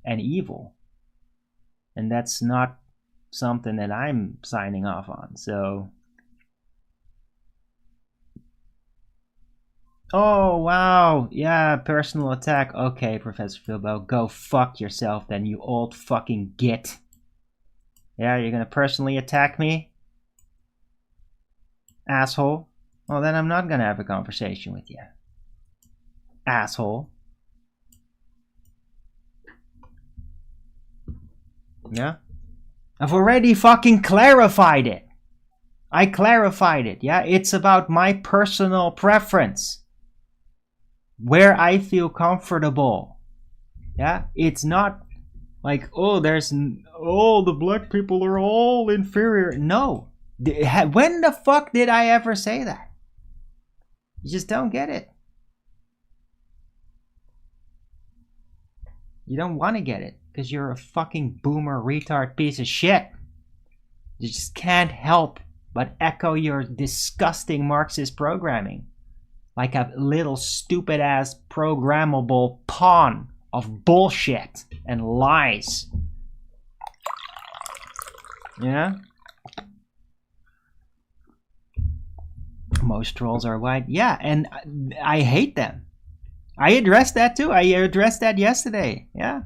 and evil. And that's not something that I'm signing off on, so... Oh, wow. Yeah, personal attack. Okay, Professor Philbo, go fuck yourself then, you old fucking git. Yeah, you're gonna personally attack me? Asshole. Well, then I'm not gonna have a conversation with you. Asshole. Yeah? I've already fucking clarified it. I clarified it, yeah? It's about my personal preference. Where I feel comfortable. Yeah? It's not like, oh, the black people are all inferior. No. When the fuck did I ever say that? You just don't get it. You don't want to get it because you're a fucking boomer retard piece of shit. You just can't help but echo your disgusting Marxist programming like a little stupid ass programmable pawn of bullshit and lies. Yeah? Most trolls are white. Yeah, and I hate them. I addressed that too. I addressed that yesterday. Yeah.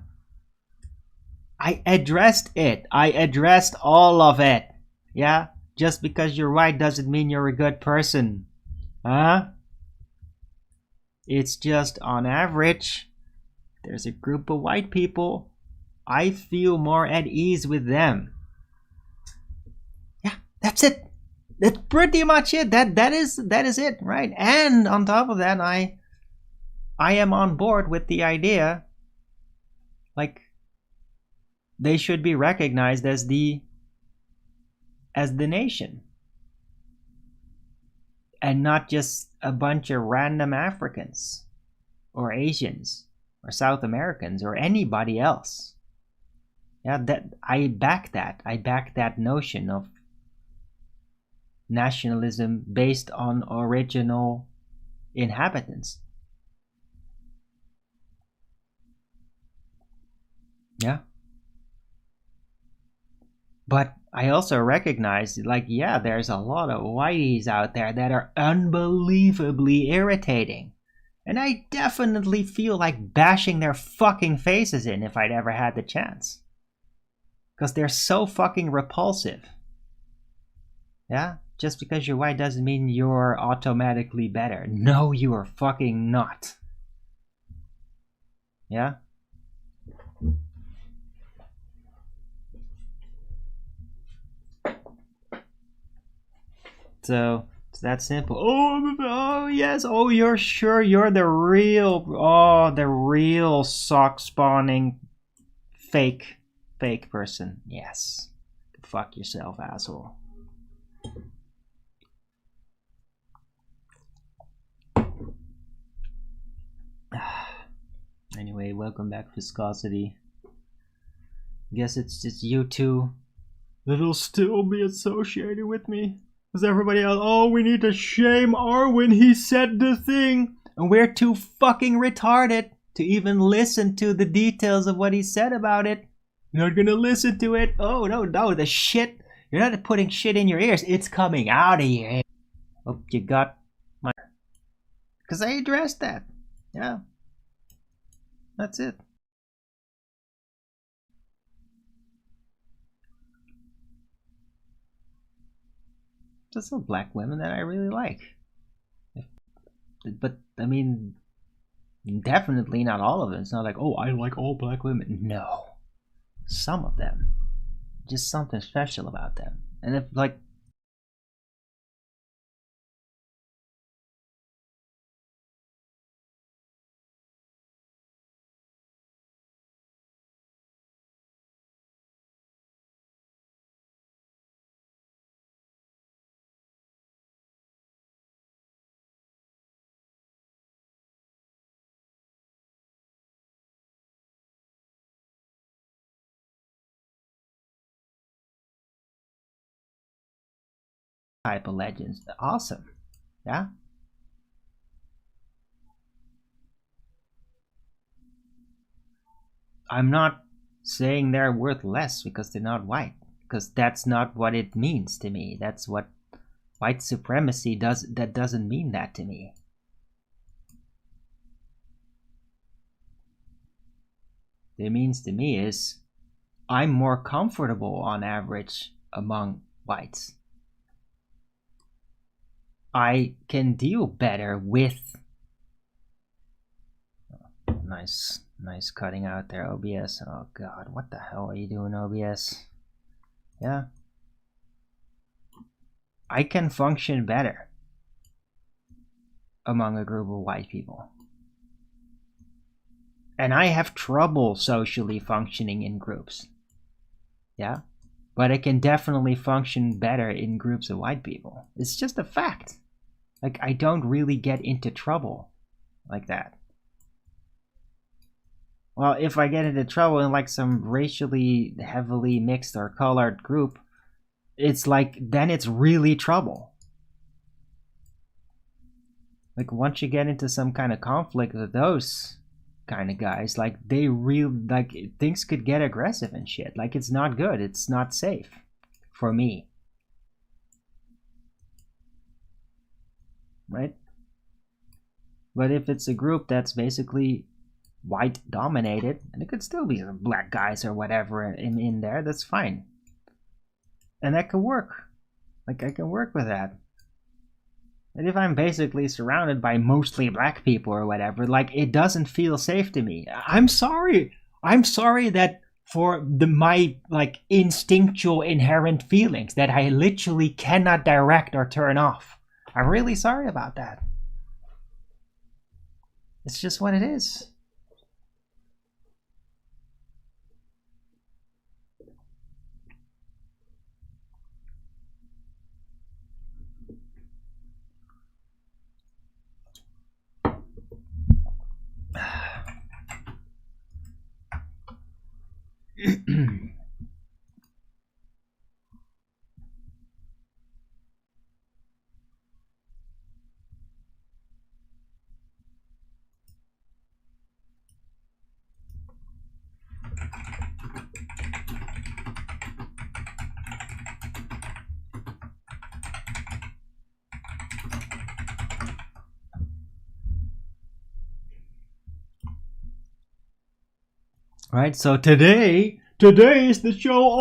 I addressed it. I addressed all of it. Yeah? Just because you're white doesn't mean you're a good person. Huh? It's just on average, there's a group of white people. I feel more at ease with them. Yeah, that's it. That's pretty much it. That is it, right? And on top of that, I am on board with the idea, like, they should be recognized as the nation, and not just a bunch of random Africans or Asians or South Americans or anybody else. Yeah, that I back that. I back that notion of nationalism based on original inhabitants. Yeah. But I also recognize, like, yeah, there's a lot of whiteys out there that are unbelievably irritating. And I definitely feel like bashing their fucking faces in if I'd ever had the chance. Because they're so fucking repulsive. Yeah? Just because you're white doesn't mean you're automatically better. No, you are fucking not. Yeah? So it's that simple. Oh yes. Oh, you're sure you're the real sock spawning fake person. Yes. Fuck yourself, asshole. Anyway, welcome back, Viscosity. Guess it's just you two that'll still be associated with me. Because everybody else, oh, we need to shame Arwen, he said the thing. And we're too fucking retarded to even listen to the details of what he said about it. You're not gonna listen to it. Oh, no, the shit. You're not putting shit in your ears. It's coming out of your ears. Oh, you got my... Because I addressed that. Yeah. That's it. There's some black women that I really like. But, I mean, definitely not all of them. It's not like, oh, I like all black women. No. Some of them. Just something special about them. And if, like, type of legends. Awesome. Yeah. I'm not saying they're worth less because they're not white, because that's not what it means to me. That's what white supremacy does. That doesn't mean that to me. What it means to me is I'm more comfortable on average among whites. I can deal better with... Nice cutting out there, OBS. Oh god, what the hell are you doing, OBS? Yeah. I can function better among a group of white people. And I have trouble socially functioning in groups. Yeah? But I can definitely function better in groups of white people. It's just a fact. Like, I don't really get into trouble like that. Well, if I get into trouble in like some racially heavily mixed or colored group, it's like, then it's really trouble. Like, once you get into some kind of conflict with those kind of guys, like, they really, like, things could get aggressive and shit. Like, it's not good. It's not safe for me. Right? But if it's a group that's basically white dominated, and it could still be some black guys or whatever in there, that's fine. And that could work. Like, I can work with that. And if I'm basically surrounded by mostly black people or whatever, like, it doesn't feel safe to me. I'm sorry. I'm sorry that for my, like, instinctual inherent feelings that I literally cannot direct or turn off. I'm really sorry about that. It's just what it is. Right, so today is the show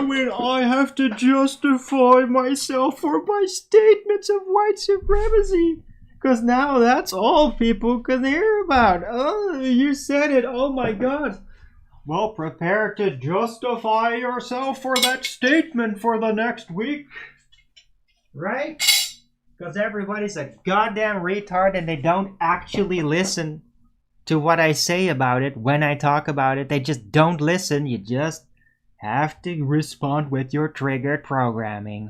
when I have to justify myself for my statements of white supremacy. Because now that's all people can hear about. Oh, you said it, oh my god. Well, prepare to justify yourself for that statement for the next week. Right? Because everybody's a goddamn retard and they don't actually listen to what I say about it when I talk about it. They just don't listen. You just have to respond with your triggered programming.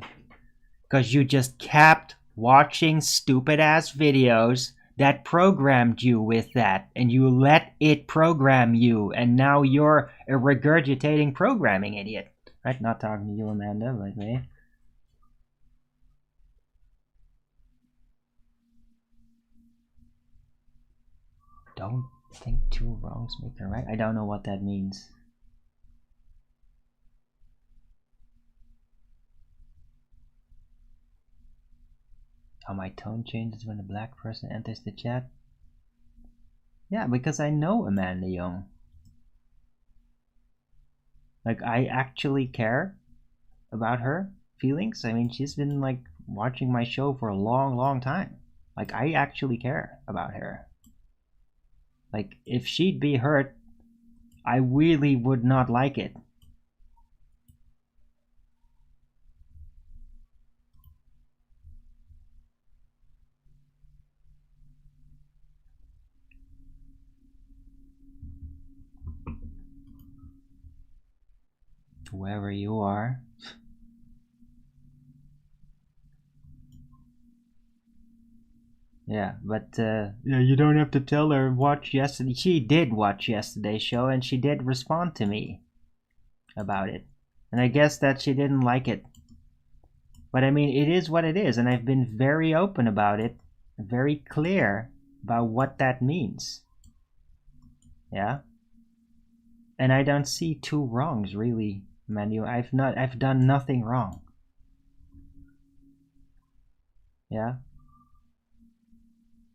Because you just kept watching stupid ass videos that programmed you with that. And you let it program you. And now you're a regurgitating programming idiot. Right? Not talking to you, Amanda, like me. Don't think two wrongs make a right. I don't know what that means. How my tone changes when a black person enters the chat? Yeah, because I know Amanda Young. Like, I actually care about her feelings. I mean, she's been, like, watching my show for a long time. Like, I actually care about her. Like, if she'd be hurt, I really would not like it. Whoever you are. Yeah, but yeah, you don't have to tell her watch yesterday. She did watch yesterday's show and she did respond to me about it. And I guess that she didn't like it. But I mean, it is what it is, and I've been very open about it, very clear about what that means. Yeah? And I don't see two wrongs, really, Manu. I've done nothing wrong. Yeah?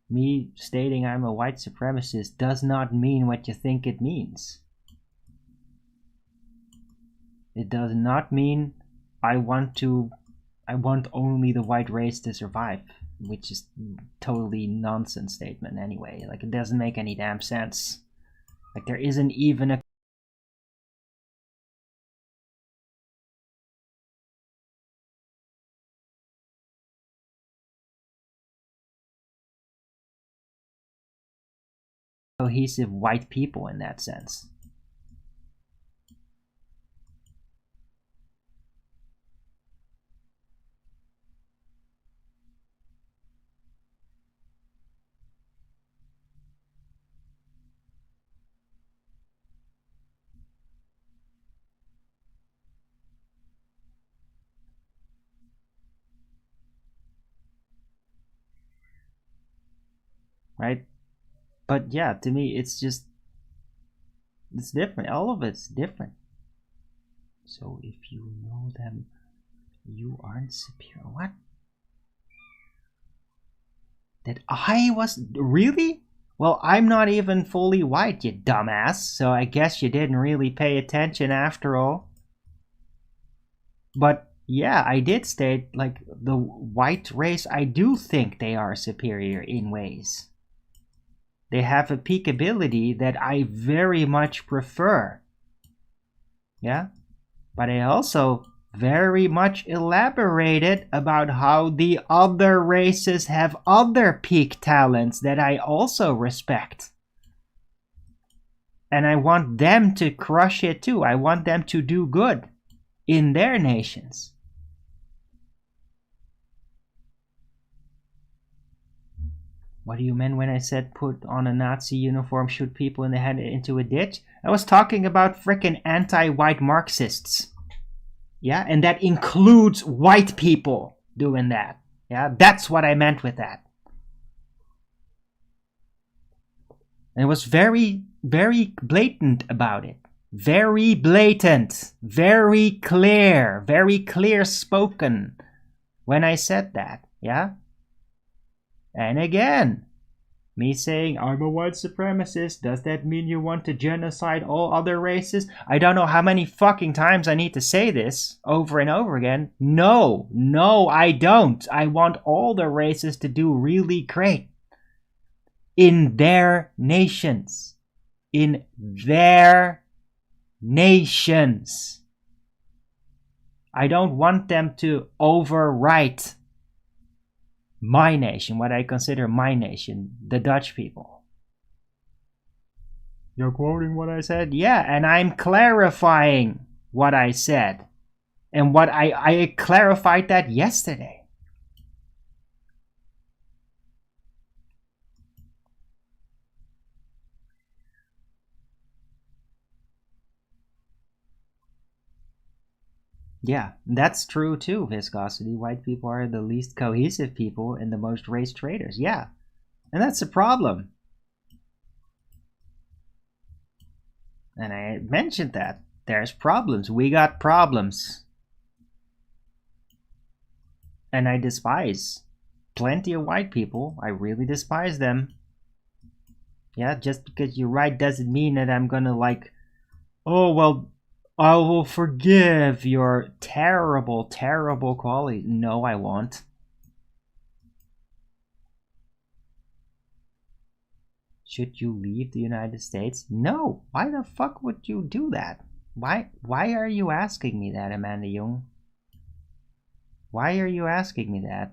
Me stating I'm a white supremacist does not mean what you think it means. It does not mean I want only the white race to survive, which is totally nonsense statement anyway. Like, it doesn't make any damn sense. Like, there isn't even a cohesive white people in that sense. Right? But yeah, to me, it's different. All of it's different. So if you know them, you aren't superior. What? That I was really? Well, I'm not even fully white, you dumbass. So I guess you didn't really pay attention after all. But yeah, I did state, like, the white race, I do think they are superior in ways. They have a peak ability that I very much prefer. Yeah? But I also very much elaborated about how the other races have other peak talents that I also respect. And I want them to crush it too. I want them to do good in their nations. What do you mean when I said put on a Nazi uniform, shoot people in the head into a ditch? I was talking about frickin' anti-white Marxists. Yeah, and that includes white people doing that. Yeah, that's what I meant with that. And it was very, very blatant about it. Very blatant, very clear spoken when I said that. Yeah? And again, me saying I'm a white supremacist, does that mean you want to genocide all other races? I don't know how many fucking times I need to say this over and over again. No, I don't. I want all the races to do really great in their nations. In their nations. I don't want them to overwrite my nation, what I consider my nation, the Dutch people. You're quoting what I said? Yeah, and I'm clarifying what I said. And what I clarified that yesterday. Yeah, that's true too, Viscosity. White people are the least cohesive people and the most race traitors. Yeah, and that's a problem. And I mentioned that. There's problems. We got problems. And I despise plenty of white people. I really despise them. Yeah, just because you're right doesn't mean that I'm gonna, like, oh, well, I will forgive your terrible, terrible quality. No, I won't. Should you leave the United States? No. Why the fuck would you do that? Why are you asking me that, Amanda Jung? Why are you asking me that?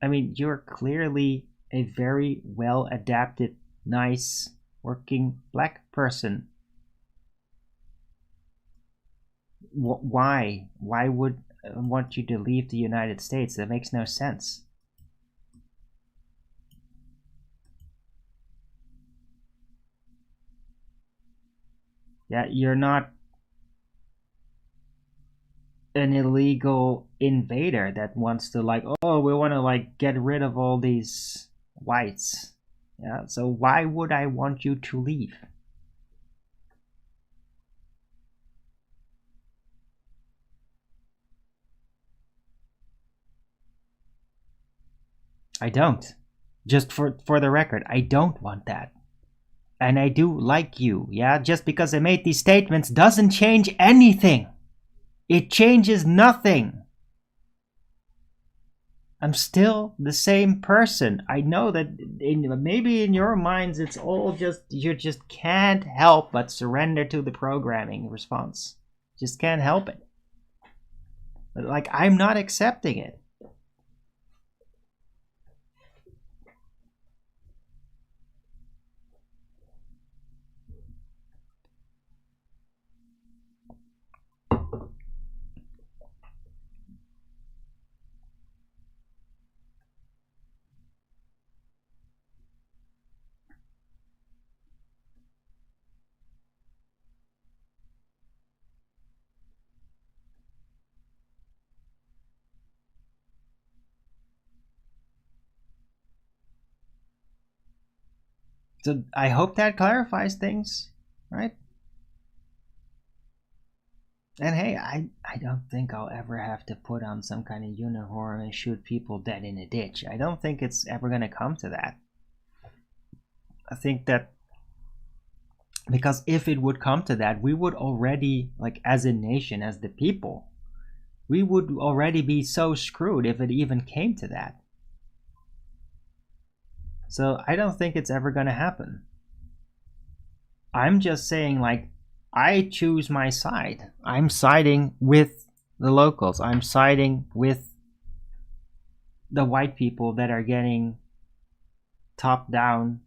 I mean, you're clearly a very well adapted, nice, working black person. Why? Why would I want you to leave the United States? That makes no sense. Yeah, you're not an illegal invader that wants to like, oh, we want to like get rid of all these whites. Yeah, so why would I want you to leave? I don't. Just for the record, I don't want that. And I do like you, yeah? Just because I made these statements doesn't change anything. It changes nothing. I'm still the same person. I know that maybe in your minds it's all just, you just can't help but surrender to the programming response. Just can't help it. But like, I'm not accepting it. So I hope that clarifies things, right? And hey, I don't think I'll ever have to put on some kind of uniform and shoot people dead in a ditch. I don't think it's ever going to come to that. I think that because if it would come to that, we would already, like as a nation, as the people, we would already be so screwed if it even came to that. So I don't think it's ever going to happen. I'm just saying, like, I choose my side. I'm siding with the locals. I'm siding with the white people that are getting top down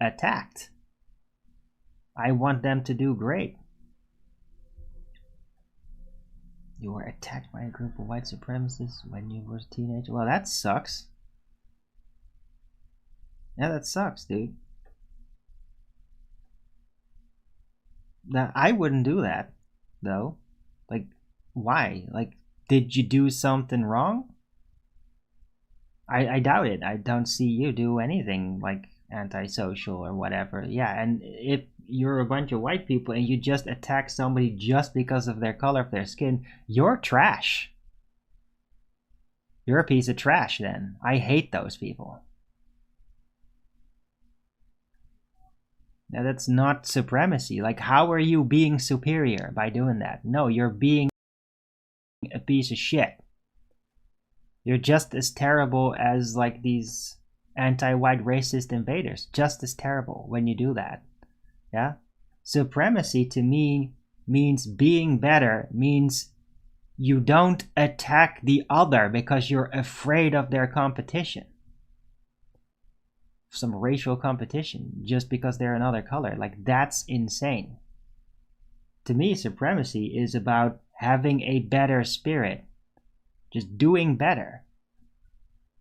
attacked. I want them to do great. You were attacked by a group of white supremacists when you were a teenager? Well, that sucks. Yeah, that sucks, dude. That I wouldn't do that, though. Like, why? Like, did you do something wrong? I doubt it. I don't see you do anything like antisocial or whatever. Yeah, and if you're a bunch of white people and you just attack somebody just because of their color of their skin, you're trash. You're a piece of trash then. I hate those people. Now that's not supremacy. Like, how are you being superior by doing that? No, you're being a piece of shit. You're just as terrible as like these anti-white racist invaders. Just as terrible when you do that. Yeah? Supremacy to me means being better, means you don't attack the other because you're afraid of their competition. Some racial competition just because they're another color. Like, that's insane. To me, supremacy is about having a better spirit. Just doing better.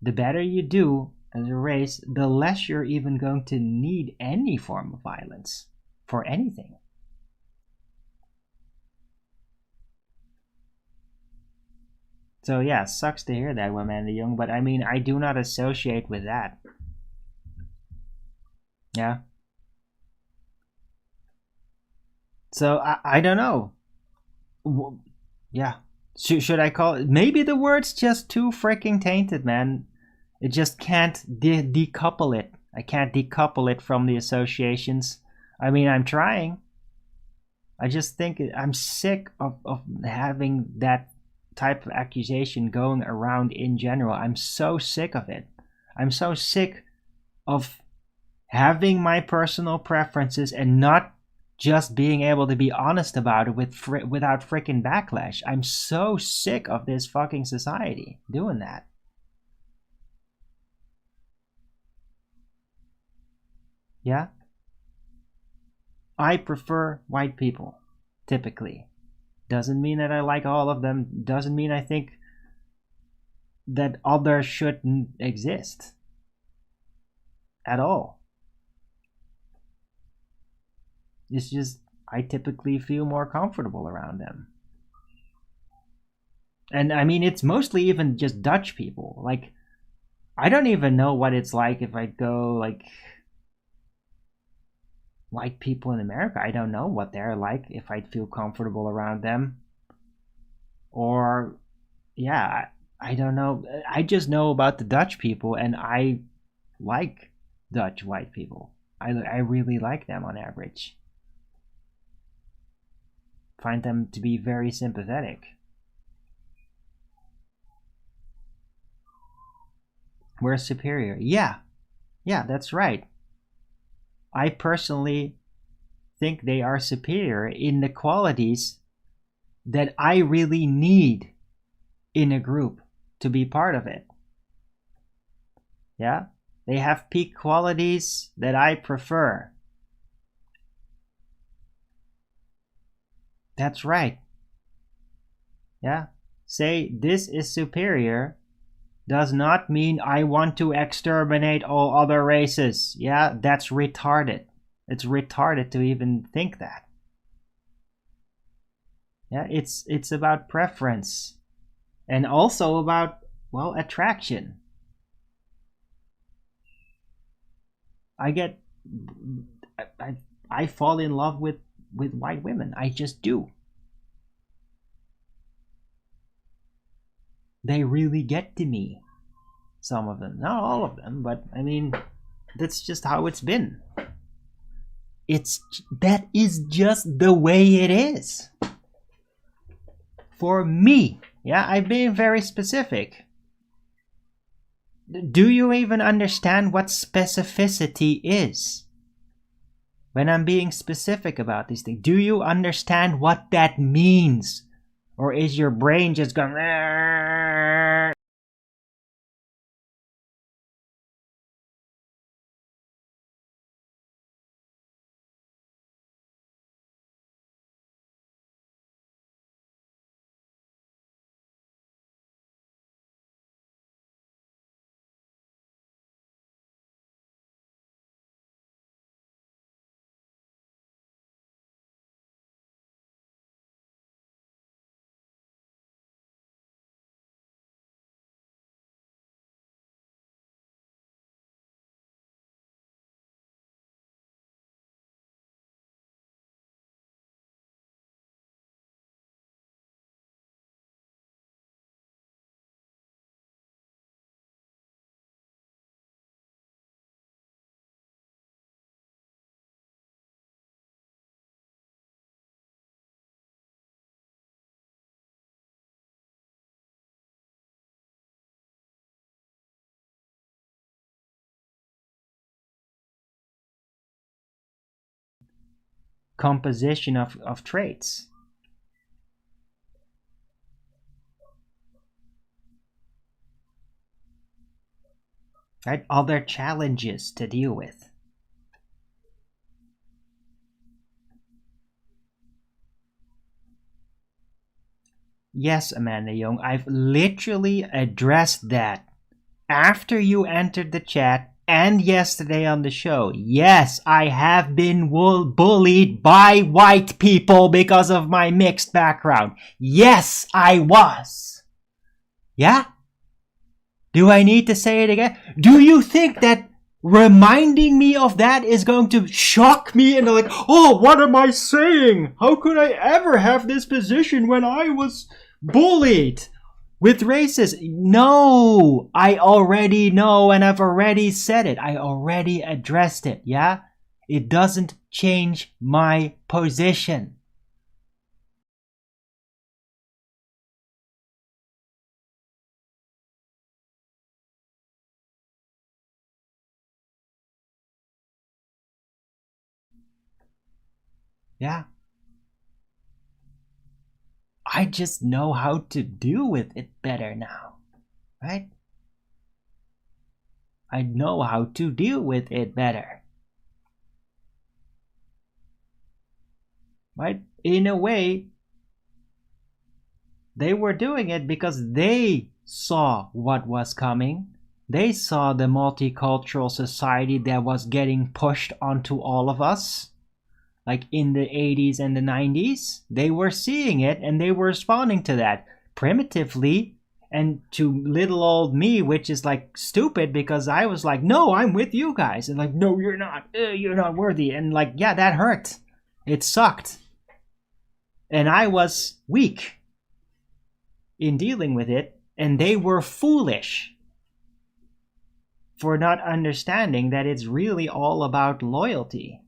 The better you do as a race, the less you're even going to need any form of violence for anything. So yeah, sucks to hear that, Woman the Young, but I mean, I do not associate with that. Yeah. So I don't know. Yeah. Should I call it? Maybe the word's just too freaking tainted, man. It just can't decouple it. I can't decouple it from the associations. I mean, I'm trying. I just think I'm sick of having that type of accusation going around in general. I'm so sick of it. I'm so sick of having my personal preferences and not just being able to be honest about it without freaking backlash. I'm so sick of this fucking society doing that. Yeah? I prefer white people, typically. Doesn't mean that I like all of them. Doesn't mean I think that others shouldn't exist. At all. It's just, I typically feel more comfortable around them. And I mean, it's mostly even just Dutch people. Like, I don't even know what it's like if I go, like, white people in America. I don't know what they're like, if I'd feel comfortable around them. Or, yeah, I don't know. I just know about the Dutch people, and I like Dutch white people. I really like them on average. Find them to be very sympathetic. We're superior. Yeah, that's right. I personally think they are superior in the qualities that I really need in a group to be part of it. Yeah, they have peak qualities that I prefer. That's right. Yeah, say this is superior does not mean I want to exterminate all other races. Yeah, that's retarded. It's retarded to even think that. Yeah, it's about preference. And also about, well, attraction. I fall in love with white women. I just do. They really get to me. Some of them. Not all of them, but I mean, that's just how it's been. That is just the way it is. For me. Yeah, I've been very specific. Do you even understand what specificity is? When I'm being specific about these things, do you understand what that means? Or is your brain just going... composition of traits. Right? Other challenges to deal with. Yes, Amanda Young, I've literally addressed that after you entered the chat and yesterday on the show. Yes, I have been bullied by white people because of my mixed background. Yes, I was. Yeah? Do I need to say it again? Do you think that reminding me of that is going to shock me and like, oh, what am I saying? How could I ever have this position when I was bullied with races? No, I already know and I've already said it. I already addressed it, yeah? It doesn't change my position. Yeah. I just know how to deal with it better now, right? I know how to deal with it better. Right? In a way, they were doing it because they saw what was coming. They saw the multicultural society that was getting pushed onto all of us. like in the 80s and the 90s. They were seeing it and they were responding to that primitively, and to little old me, which is like stupid because I was like, no, I'm with you guys, and like, no, you're not worthy, and like, yeah, that hurt. It sucked. And I was weak in dealing with it, and they were foolish for not understanding that it's really all about loyalty.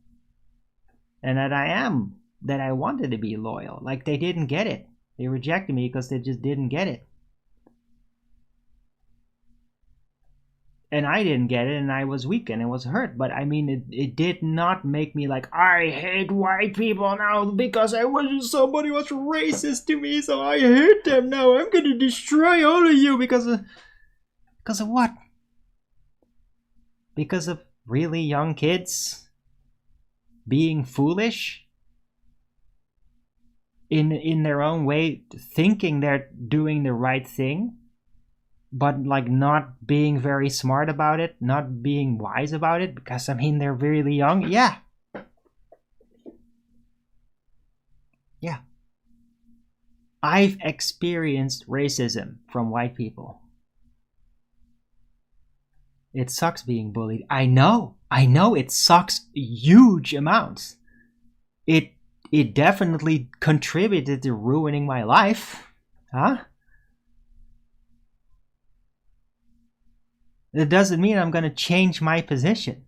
And that I wanted to be loyal. Like, they didn't get it. They rejected me because they just didn't get it. And I didn't get it, and I was weak and I was hurt. But I mean, it did not make me like, I hate white people now because somebody was racist to me, so I hate them now. I'm gonna destroy all of you because of what? Because of really young kids being foolish in their own way, thinking they're doing the right thing, but like not being very smart about it, not being wise about it, because I mean, they're really young. Yeah. I've experienced racism from white people. It sucks being bullied. I know it sucks huge amounts. It definitely contributed to ruining my life. Huh? It doesn't mean I'm gonna change my position.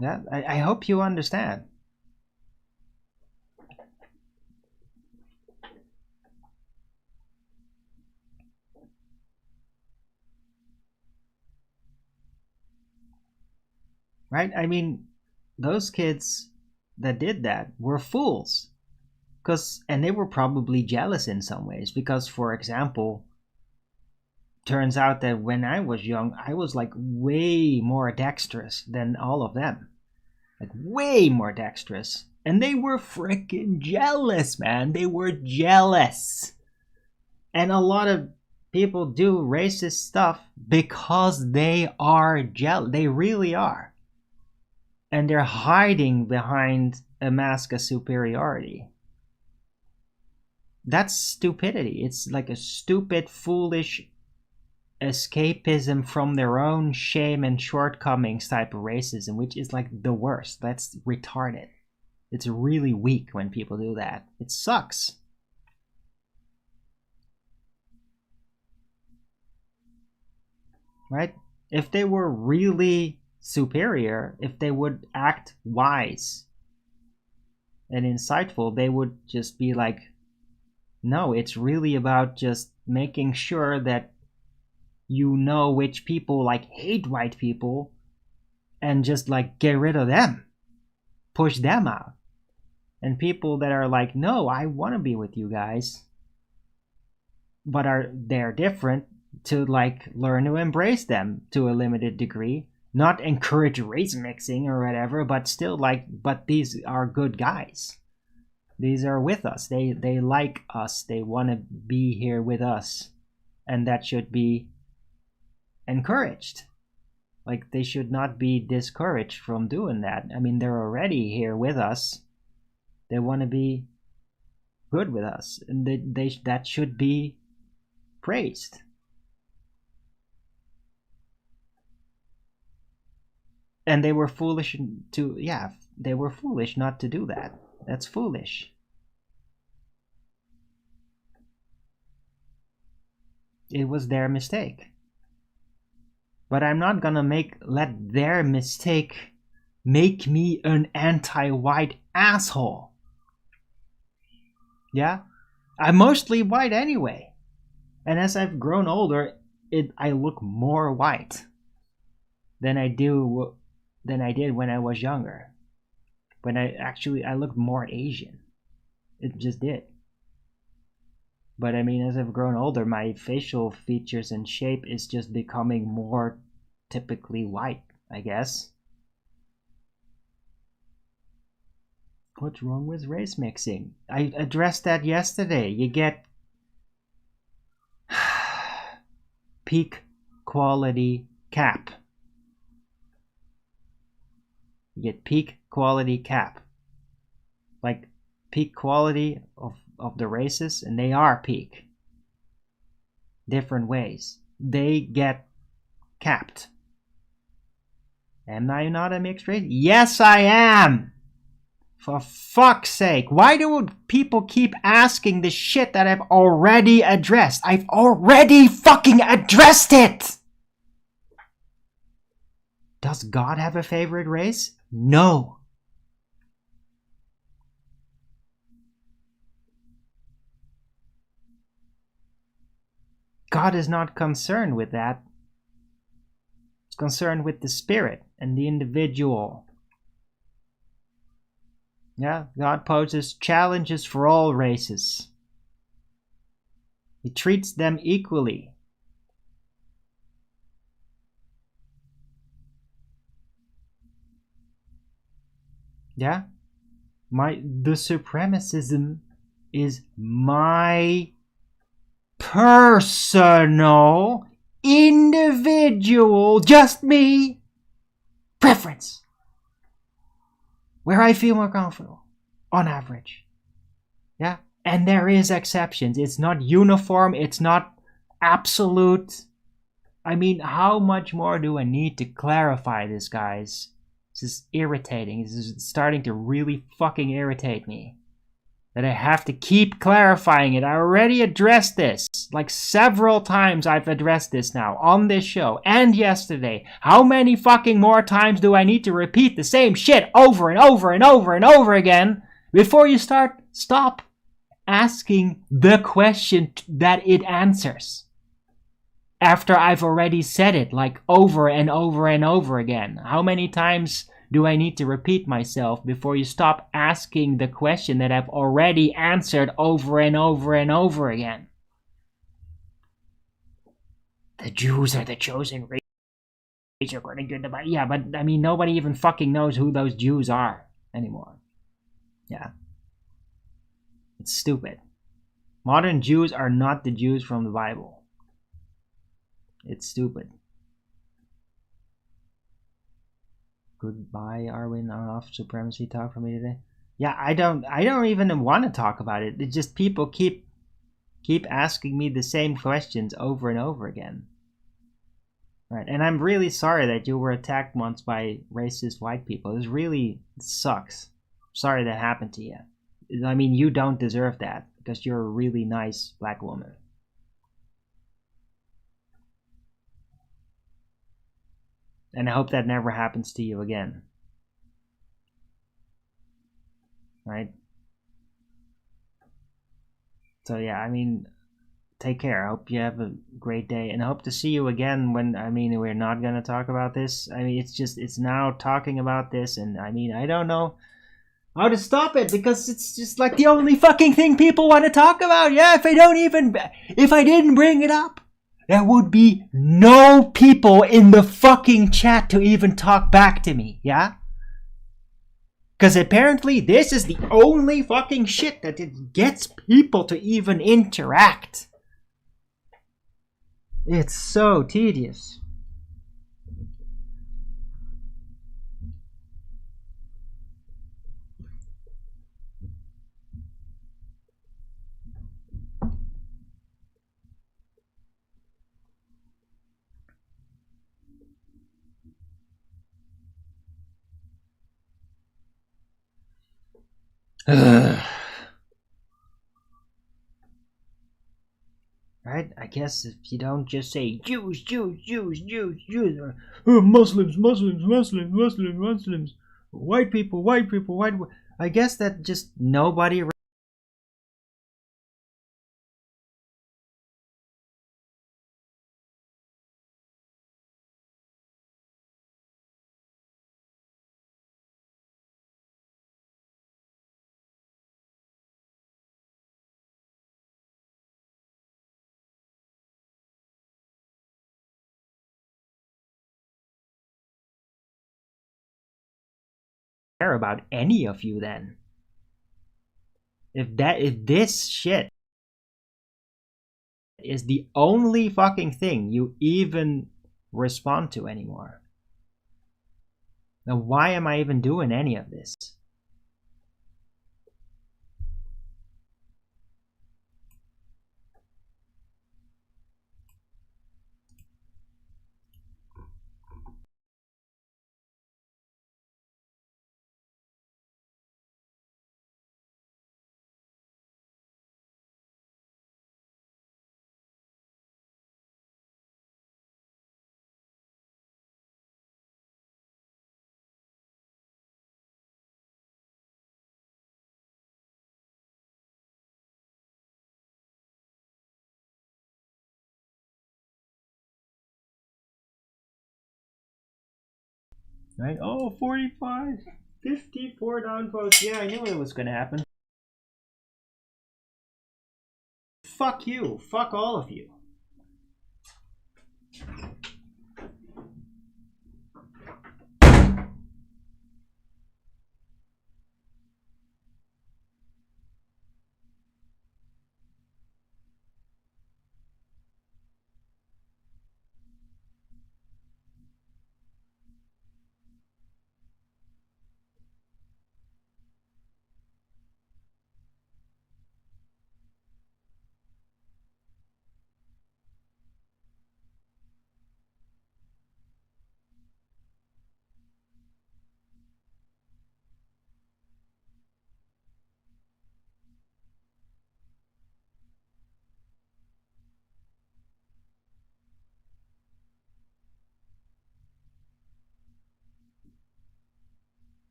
Yeah, I hope you understand. Right? I mean, those kids that did that were fools. And they were probably jealous in some ways. Because, for example, turns out that when I was young, I was like way more dexterous than all of them. Like way more dexterous. And they were freaking jealous, man. They were jealous. And a lot of people do racist stuff because they are jealous. They really are. And they're hiding behind a mask of superiority. That's stupidity. It's like a stupid, foolish escapism from their own shame and shortcomings type of racism, which is like the worst. That's retarded. It's really weak when people do that. It sucks. Right? If they were really superior, if they would act wise and insightful, they would just be like, no, it's really about just making sure that you know which people like hate white people and just like get rid of them, push them out. And people that are like, no, I want to be with you guys, but they're different, to like learn to embrace them to a limited degree, not encourage race mixing or whatever, but still like, but these are good guys. These are with us. They like us. They want to be here with us. And that should be encouraged. Like, they should not be discouraged from doing that. I mean, they're already here with us. They want to be good with us. And that should be praised. And they were foolish they were foolish not to do that. That's foolish. It was their mistake. But I'm not gonna let their mistake make me an anti-white asshole. Yeah? I'm mostly white anyway. And as I've grown older, I look more white than I did when I was younger. When I looked more Asian. It just did. But I mean, as I've grown older, my facial features and shape is just becoming more typically white, I guess. What's wrong with race mixing? I addressed that yesterday. You get peak quality cap. You get peak quality cap. Like peak quality of the races, and they are peak. Different ways. They get capped. Am I not a mixed race? Yes, I am! For fuck's sake, why do people keep asking the shit that I've already addressed? I've already fucking addressed it! Does God have a favorite race? No. God is not concerned with that. He's concerned with the spirit and the individual. Yeah, God poses challenges for all races. He treats them equally. Yeah? The supremacism is my personal, individual, just me, preference. Where I feel more comfortable, on average. Yeah? And there is exceptions. It's not uniform. It's not absolute. I mean, how much more do I need to clarify this, guys? This is irritating. This is starting to really fucking irritate me. That I have to keep clarifying it. I already addressed this. Like several times I've addressed this now on this show and yesterday. How many fucking more times do I need to repeat the same shit over and over and over and over again before you stop asking the question that it answers? After I've already said it like over and over and over again. How many times do I need to repeat myself before you stop asking the question that I've already answered over and over and over again? The Jews are the chosen race according to the Bible. Yeah, but I mean, nobody even fucking knows who those Jews are anymore. Yeah. It's stupid. Modern Jews are not the Jews from the Bible. It's stupid. Goodbye, Arwen. Enough supremacy talk for me today. Yeah, I don't even want to talk about it. It's just people keep asking me the same questions over and over again. Right, and I'm really sorry that you were attacked once by racist white people. It sucks. Sorry that happened to you. I mean, you don't deserve that because you're a really nice black woman. And I hope that never happens to you again. Right? So yeah, I mean, take care. I hope you have a great day. And I hope to see you again when, I mean, we're not going to talk about this. I mean, it's now talking about this. And I mean, I don't know how to stop it because it's just like the only fucking thing people want to talk about. Yeah, if I didn't bring it up, there would be no people in the fucking chat to even talk back to me, yeah? Because apparently this is the only fucking shit that it gets people to even interact. It's so tedious. Right? I guess if you don't just say Jews, or Muslims, white people, I guess that just nobody care about any of you then. If this shit is the only fucking thing you even respond to anymore, then why am I even doing any of this? Right? Oh, 45, 54 downvotes. Yeah, I knew it was gonna happen. Fuck you. Fuck all of you.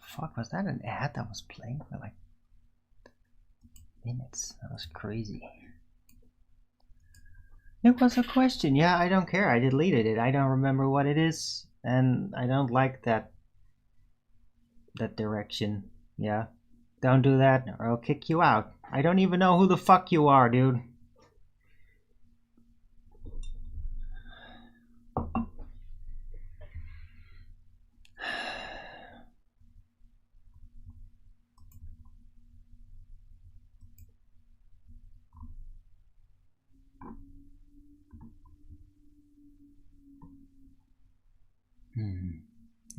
Fuck, was that an ad that was playing for like minutes? That was crazy. It was a question. Yeah, I don't care. I deleted it. I don't remember what it is, and I don't like that direction. Yeah. Don't do that or I'll kick you out. I don't even know who the fuck you are, dude.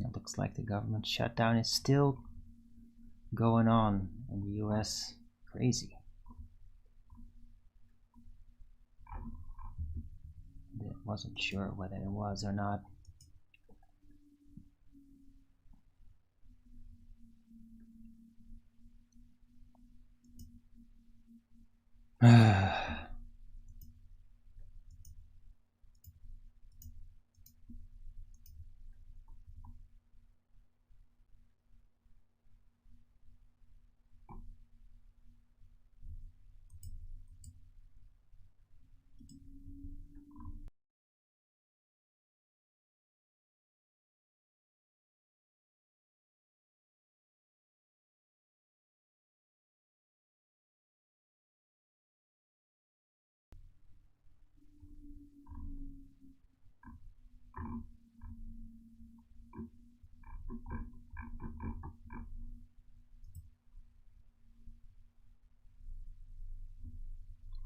It looks like the government shutdown is still going on in the US. Crazy. I wasn't sure whether it was or not.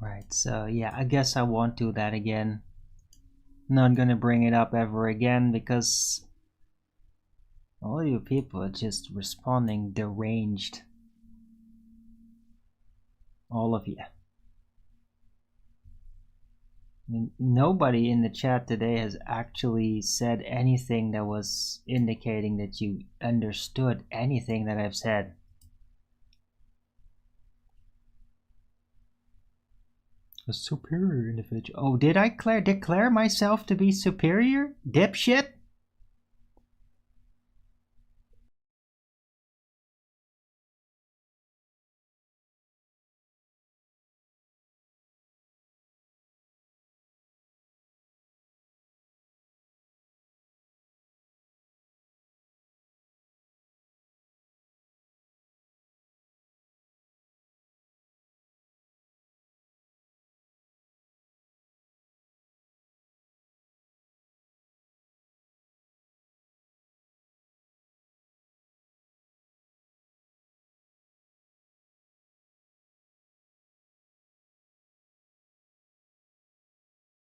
Right, so yeah, I guess I won't do that again. Not gonna bring it up ever again because all you people are just responding deranged. All of you. I mean, nobody in the chat today has actually said anything that was indicating that you understood anything that I've said. A superior individual. Oh, did I declare myself to be superior? Dipshit?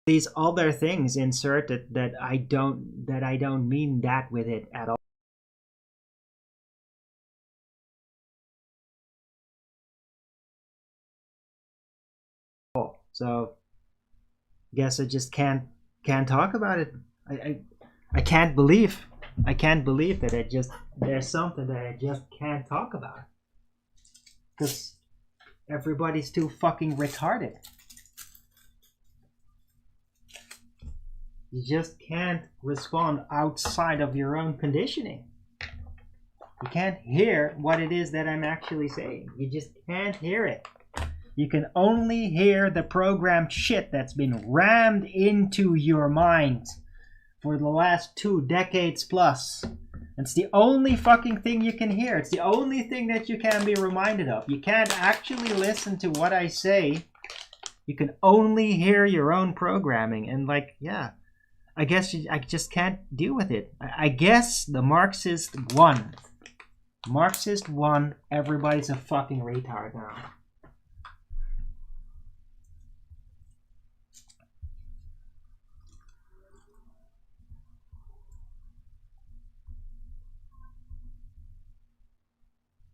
These other things inserted that I don't mean that with it at all. So guess I just can't talk about it. I can't believe that there's something that I just can't talk about because everybody's too fucking retarded. You just can't respond outside of your own conditioning. You can't hear what it is that I'm actually saying. You just can't hear it. You can only hear the programmed shit that's been rammed into your mind for the last 2 decades plus. It's the only fucking thing you can hear. It's the only thing that you can be reminded of. You can't actually listen to what I say. You can only hear your own programming. And like, yeah, I guess I just can't deal with it. I guess the Marxist won. Marxist won. Everybody's a fucking retard now.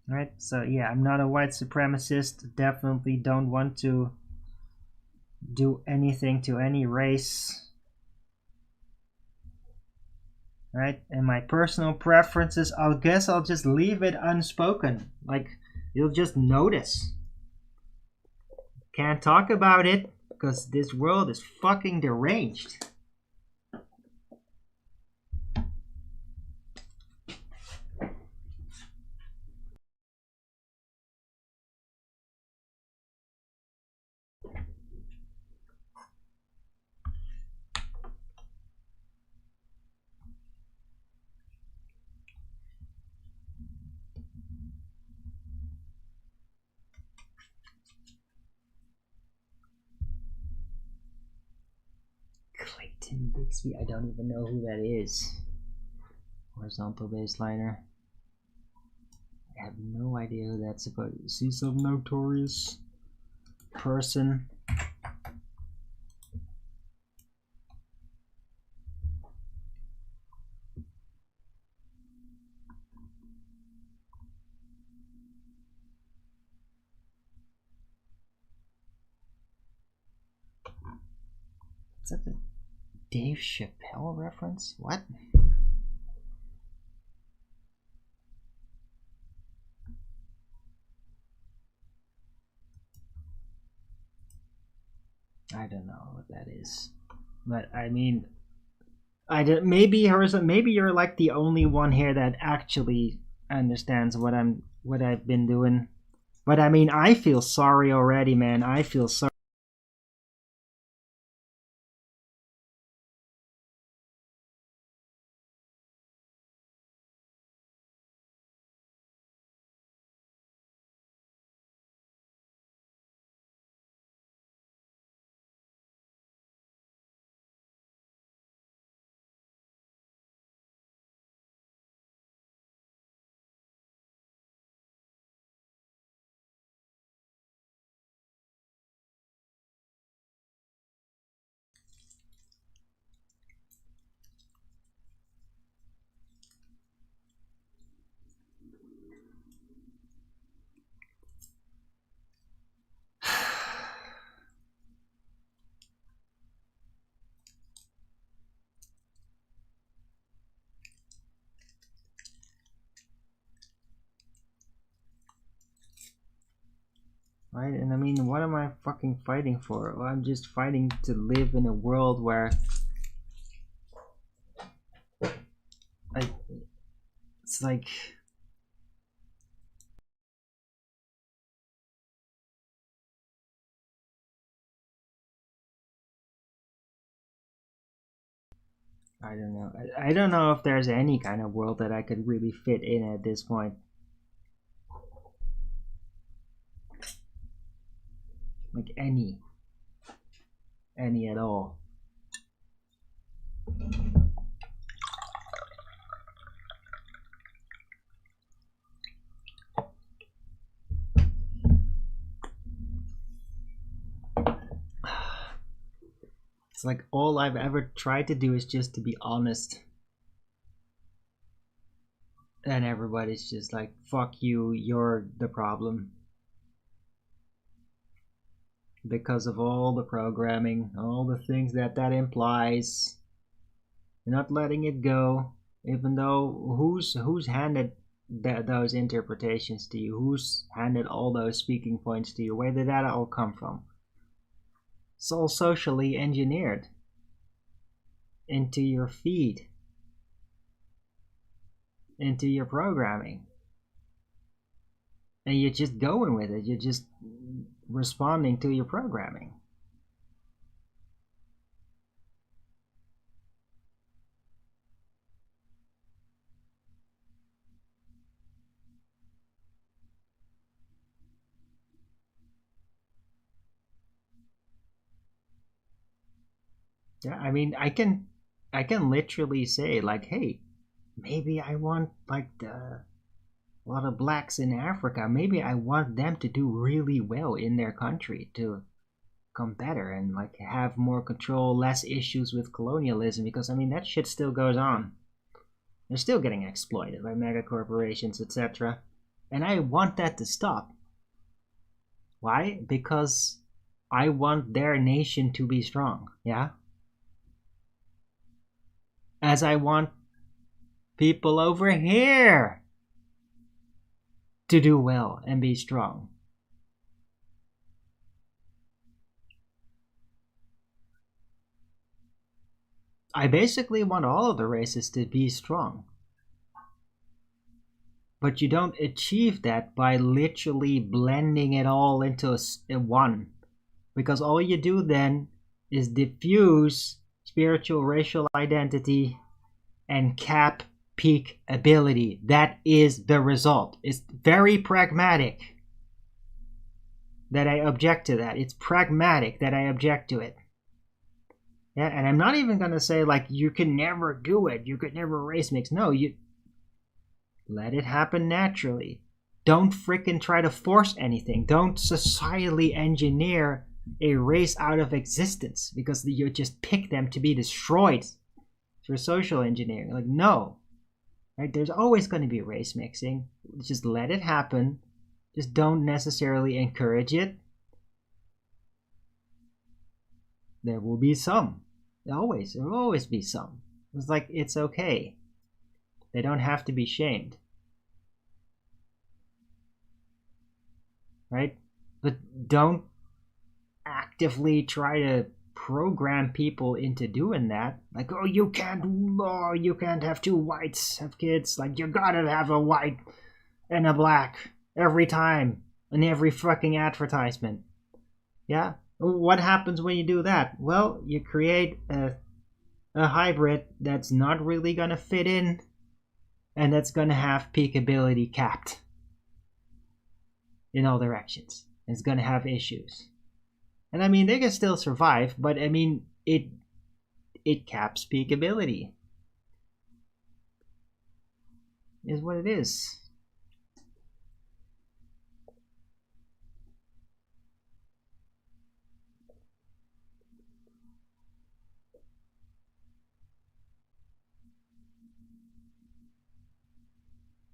Right, so yeah, I'm not a white supremacist. Definitely don't want to do anything to any race. Right, and my personal preferences, I guess I'll just leave it unspoken. Like, you'll just notice. Can't talk about it because this world is fucking deranged. Clayton Bixby, I don't even know who that is. Horizontal baseliner. I have no idea who that's supposed to be. See some notorious person. Is that the Dave Chappelle reference? What? I don't know what that is, but I mean, maybe you're like the only one here that actually understands what I've been doing. But I mean, I feel sorry already, man. I feel sorry. right? And I mean, what am I fucking fighting for? Well, I'm just fighting to live in a world where it's like I don't know. I don't know if there's any kind of world that I could really fit in at this point. Like any at all. It's like all I've ever tried to do is just to be honest. And everybody's just like, fuck you, you're the problem. Because of all the programming, all the things that implies. You're not letting it go, even though who's handed those interpretations to you? Who's handed all those speaking points to you? Where did that all come from? It's all socially engineered into your feed, into your programming. And you're just going with it. You're just responding to your programming. Yeah, I mean, I can literally say like, hey, maybe I want like a lot of blacks in Africa. Maybe I want them to do really well in their country to come better and like have more control, less issues with colonialism, because I mean that shit still goes on. They're still getting exploited by mega corporations, etc. And I want that to stop. Why? Because I want their nation to be strong, yeah? As I want people over here to do well and be strong. I basically want all of the races to be strong. But you don't achieve that by literally blending it all into one. Because all you do then is diffuse spiritual racial identity and cap peak ability. That is the result. It's very pragmatic that I object to that. It's pragmatic that I object to it. Yeah, and I'm not even going to say like you can never do it. You could never race mix. No, you let it happen naturally. Don't freaking try to force anything. Don't societally engineer a race out of existence because you just pick them to be destroyed through social engineering. Like, no. Right? There's always going to be race mixing. Just let it happen. Just don't necessarily encourage it. There will be some. There will always be some. It's like, it's okay. They don't have to be shamed. Right? But don't actively try to program people into doing that. Like, oh, you can't have two whites have kids. Like, you gotta have a white and a black every time in every fucking advertisement. Yeah? What happens when you do that? Well, you create a hybrid that's not really gonna fit in and that's gonna have peak ability capped in all directions. It's gonna have issues. And I mean, they can still survive, but I mean, it caps peak ability. Is what it is.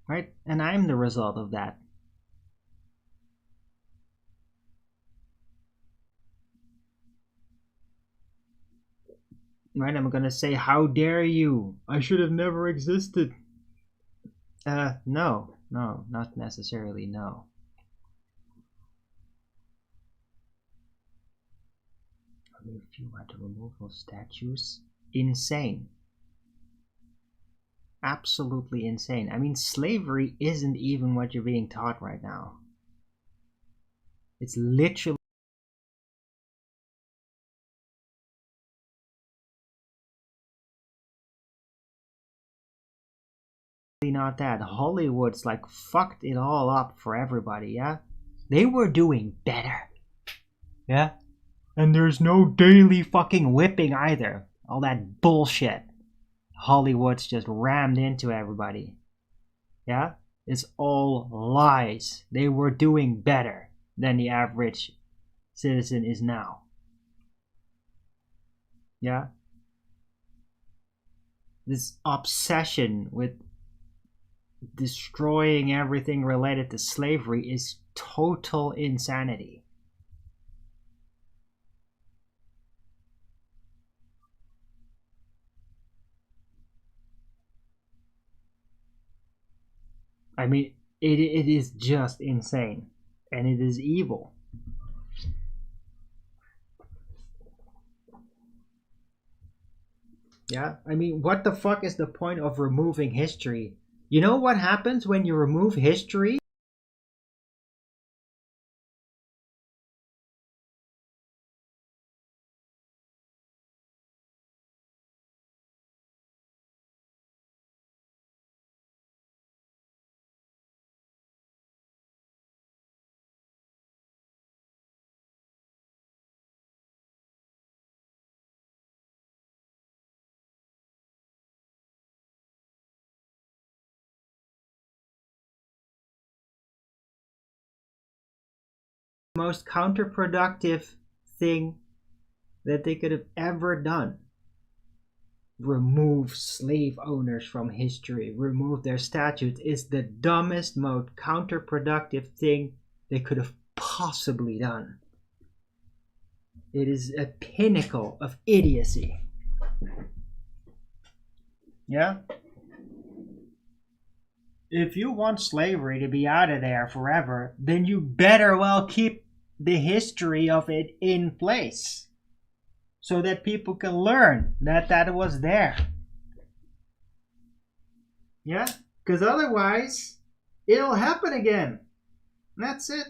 Right? And I'm the result of that. Right? I'm gonna say, how dare you? I should have never existed. No, not necessarily, no. Only a few had to remove those statues. Insane. Absolutely insane. I mean, slavery isn't even what you're being taught right now. It's literally not that. Hollywood's like fucked it all up for everybody, yeah? They were doing better. Yeah? And there's no daily fucking whipping either. All that bullshit Hollywood's just rammed into everybody. Yeah? It's all lies. They were doing better than the average citizen is now. Yeah? This obsession with destroying everything related to slavery is total insanity. I mean, it is just insane. And it is evil. Yeah? I mean, what the fuck is the point of removing history? You know what happens when you remove history? Most counterproductive thing that they could have ever done. Remove slave owners from history, remove their statutes, is the dumbest, most counterproductive thing they could have possibly done. It is a pinnacle of idiocy. Yeah? If you want slavery to be out of there forever, then you better well keep the history of it in place so that people can learn that it was there. Yeah? Because otherwise, it'll happen again. That's it.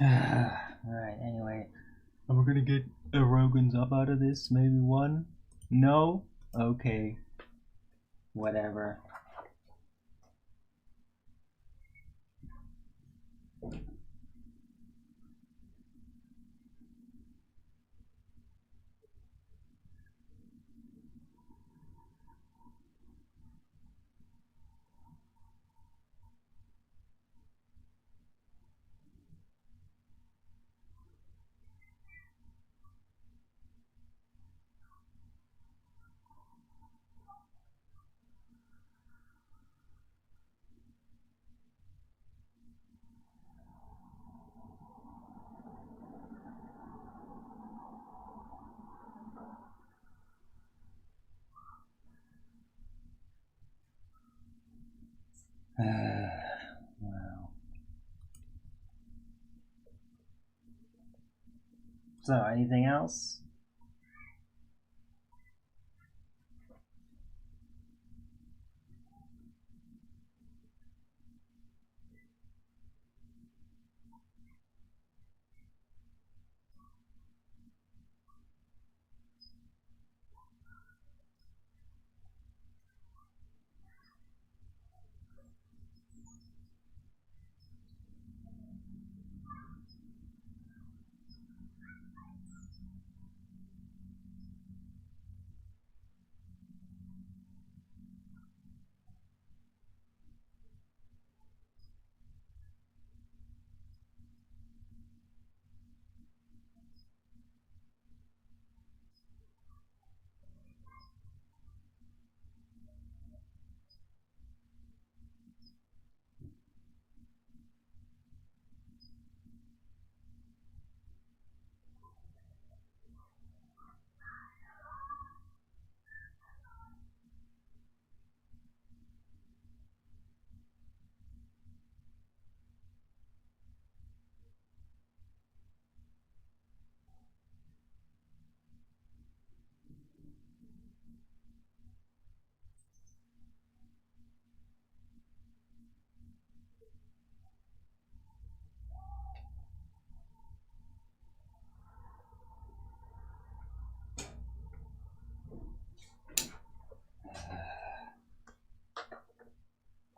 Alright, anyway. Am I gonna get a Rogan's up out of this? Maybe one? No? Okay. Whatever. Wow. So, anything else?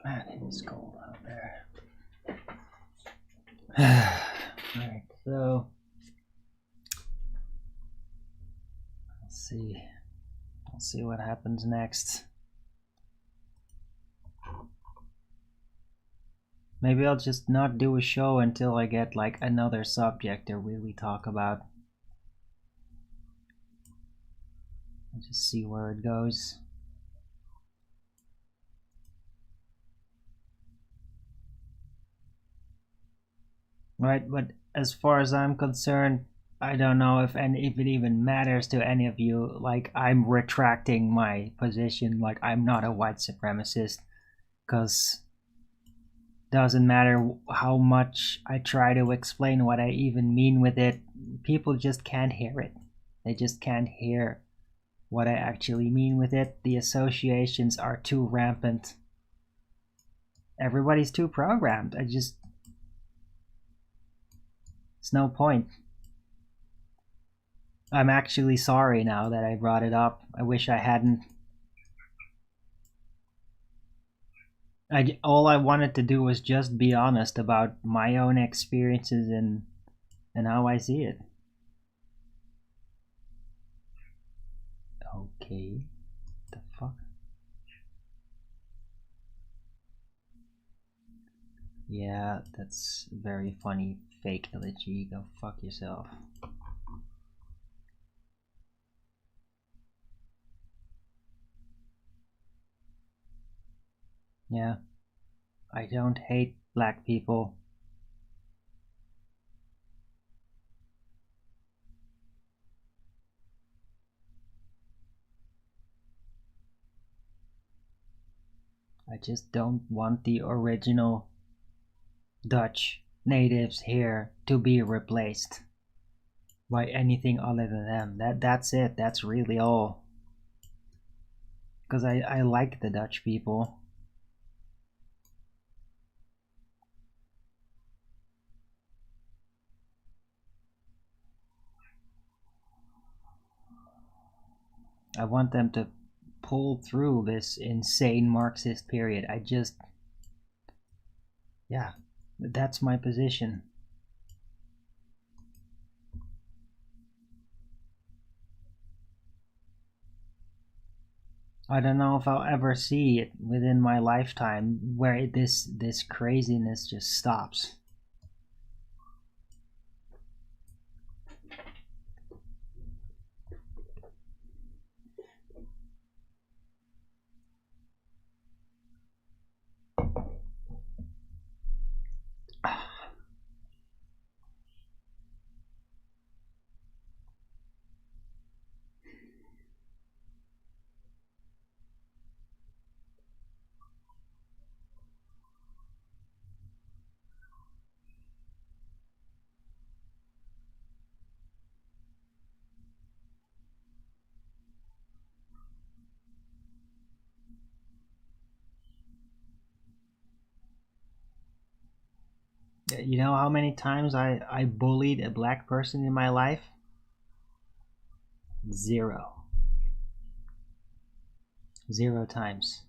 Man, it is cold out there. Alright, so let's see what happens next. Maybe I'll just not do a show until I get like another subject to really talk about. I'll just see where it goes. Right, but as far as I'm concerned, I don't know if it even matters to any of you. Like, I'm retracting my position. Like, I'm not a white supremacist, because doesn't matter how much I try to explain what I even mean with it. People just can't hear it. They just can't hear what I actually mean with it. The associations are too rampant. Everybody's too programmed. It's no point. I'm actually sorry now that I brought it up. I wish I hadn't. All I wanted to do was just be honest about my own experiences and how I see it. Okay. The fuck? Yeah, that's very funny. Fake elegy. Go fuck yourself. Yeah. I don't hate black people. I just don't want the original Dutch natives here to be replaced by anything other than them. That's it. That's really all. Because I like the Dutch people. I want them to pull through this insane Marxist period. Yeah, that's my position. I don't know if I'll ever see it within my lifetime where this craziness just stops. you know how many times I bullied a black person in my life? 0. 0 times.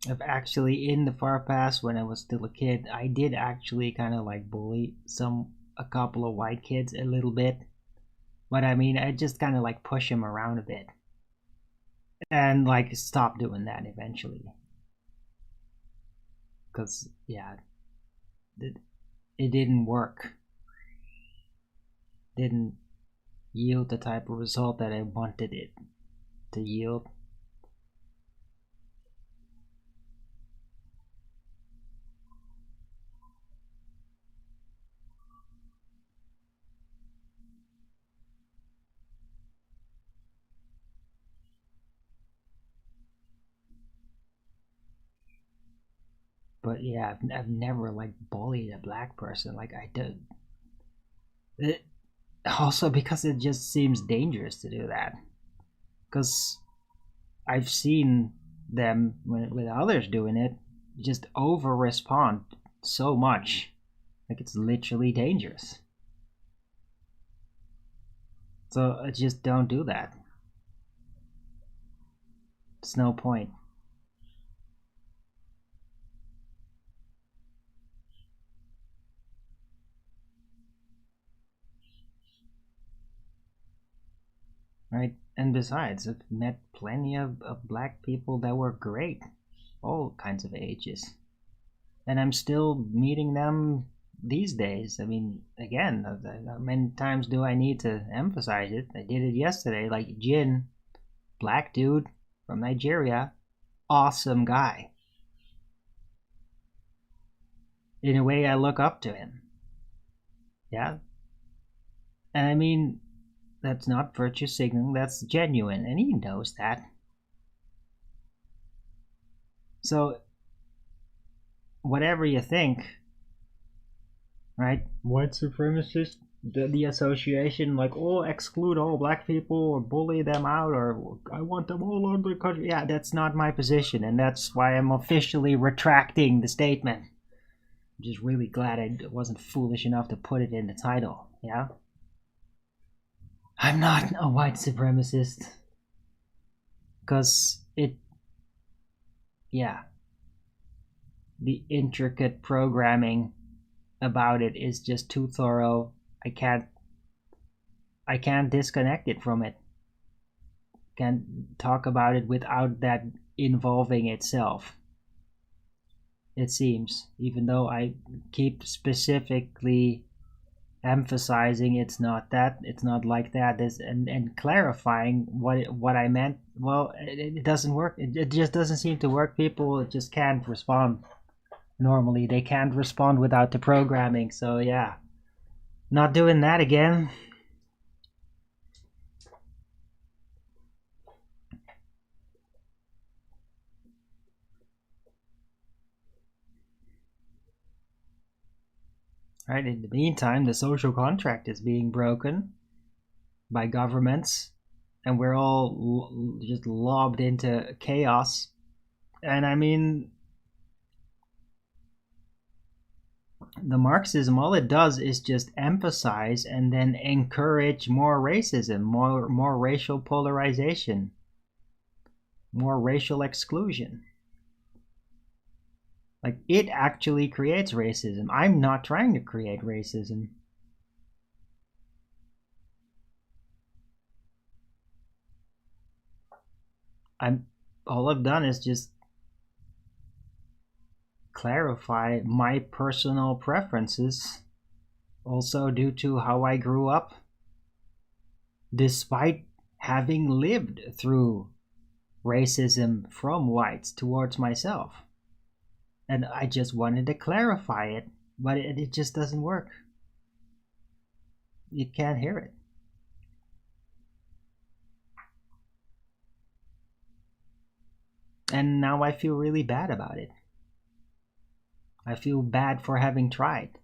I've actually, in the far past, when I was still a kid, I did actually kind of like bully a couple of white kids a little bit. But I mean, I just kind of like push them around a bit. And like stop doing that eventually. Because, yeah, it didn't work. Didn't yield the type of result that I wanted it to yield. But yeah, I've never like bullied a black person like I did. Also because it just seems dangerous to do that. Because I've seen them with others doing it just over respond so much, like it's literally dangerous. So I just don't do that. It's no point. Right? And besides, I've met plenty of black people that were great, all kinds of ages. And I'm still meeting them these days. I mean, again, how many times do I need to emphasize it? I did it yesterday, like Jin, black dude from Nigeria, awesome guy. In a way, I look up to him. Yeah? And I mean, that's not virtue signaling, that's genuine, and he knows that. So, whatever you think, right? White supremacist, the association, like, oh, exclude all black people or bully them out, or I want them all out of the country. Yeah, that's not my position, and that's why I'm officially retracting the statement. I'm just really glad I wasn't foolish enough to put it in the title, yeah? I'm not a white supremacist. Because yeah. The intricate programming about it is just too thorough. I can't disconnect it from it. Can't talk about it without that involving itself. It seems, even though I keep specifically emphasizing it's not that, it's not like that, and clarifying what I meant. Well, it doesn't work. It just doesn't seem to work. People just can't respond normally. They can't respond without the programming. So yeah, not doing that again. Right, in the meantime, the social contract is being broken by governments, and we're all just lobbed into chaos. And I mean, the Marxism, all it does is just emphasize and then encourage more racism, more racial polarization, more racial exclusion. Like, it actually creates racism. I'm not trying to create racism. All I've done is just clarify my personal preferences, also due to how I grew up, despite having lived through racism from whites towards myself. And I just wanted to clarify it, but it just doesn't work. you can't hear it. And now I feel really bad about it. I feel bad for having tried.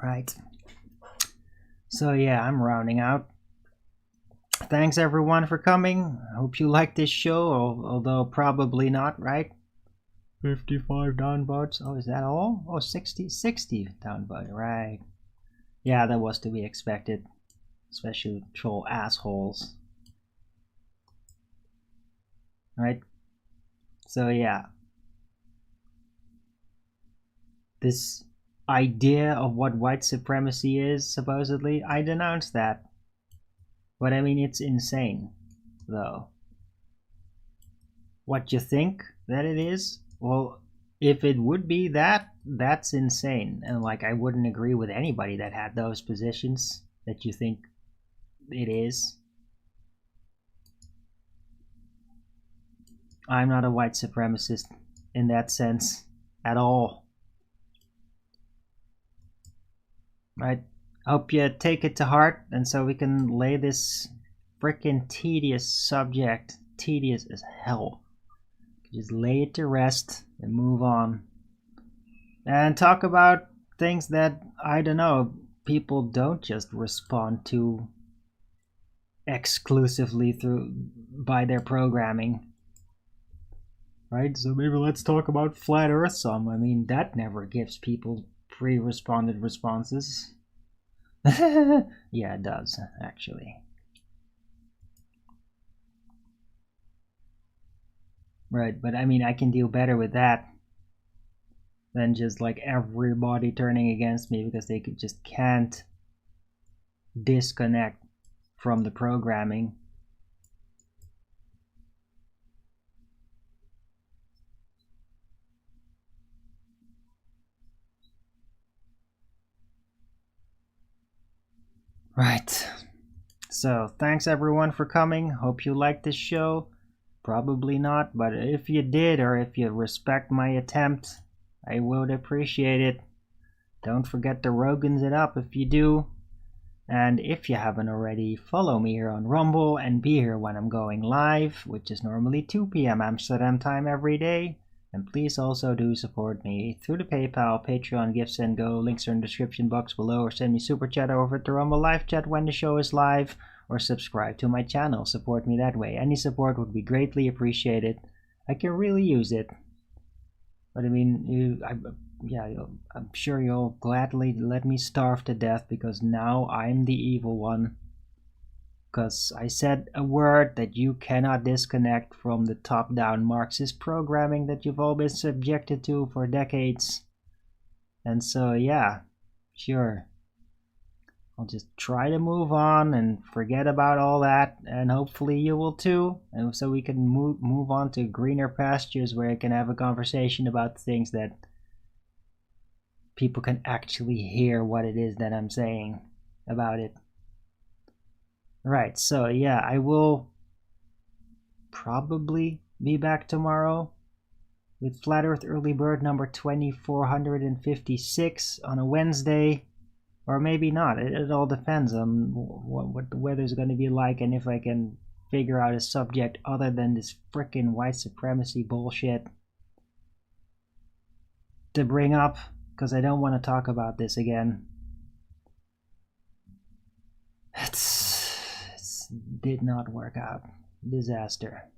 Right. So yeah, I'm rounding out. Thanks everyone for coming. I hope you liked this show, although probably not, right? 55 downvotes. Oh, is that all? Oh, 60 downvote, right. Yeah, that was to be expected. Especially troll assholes. Right? So yeah. This idea of what white supremacy is, supposedly, I denounce that. But I mean, it's insane, though. What you think that it is? Well, if it would be that, that's insane. And like, I wouldn't agree with anybody that had those positions that you think it is. I'm not a white supremacist in that sense at all. Right? Hope you take it to heart, and so we can lay this frickin' tedious subject, tedious as hell, just lay it to rest and move on. And talk about things that, I don't know, people don't just respond to exclusively by their programming. Right? So maybe let's talk about Flat Earth some. I mean, that never gives people pre-responded responses. Yeah, it does, actually. Right, but I mean, I can deal better with that than just like everybody turning against me because they just can't disconnect from the programming. Right. So, thanks everyone for coming. Hope you liked this show. Probably not, but if you did, or if you respect my attempt, I would appreciate it. Don't forget to Rogans it up if you do. And if you haven't already, follow me here on Rumble and be here when I'm going live, which is normally 2 p.m. Amsterdam time every day. And please also do support me through the PayPal, Patreon, Gifts and Go. Links are in the description box below, or send me super chat over to Rumble live chat when the show is live, or subscribe to my channel. Support me that way. Any support would be greatly appreciated. I can really use it. But I mean, I'm sure you'll gladly let me starve to death because now I'm the evil one. Because I said a word that you cannot disconnect from the top-down Marxist programming that you've all been subjected to for decades. And so, yeah, sure. I'll just try to move on and forget about all that, and hopefully you will too. And so we can move on to greener pastures where I can have a conversation about things that people can actually hear what it is that I'm saying about it. Right, so yeah, I will probably be back tomorrow with Flat Earth Early Bird number 2456 on a Wednesday, or maybe not. It all depends on what the weather's going to be like and if I can figure out a subject other than this frickin' white supremacy bullshit to bring up, because I don't want to talk about this again. It did not work out. Disaster.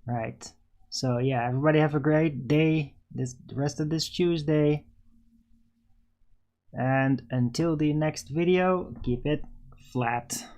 Right. So yeah, everybody have a great day the rest of this Tuesday. And until the next video, keep it flat.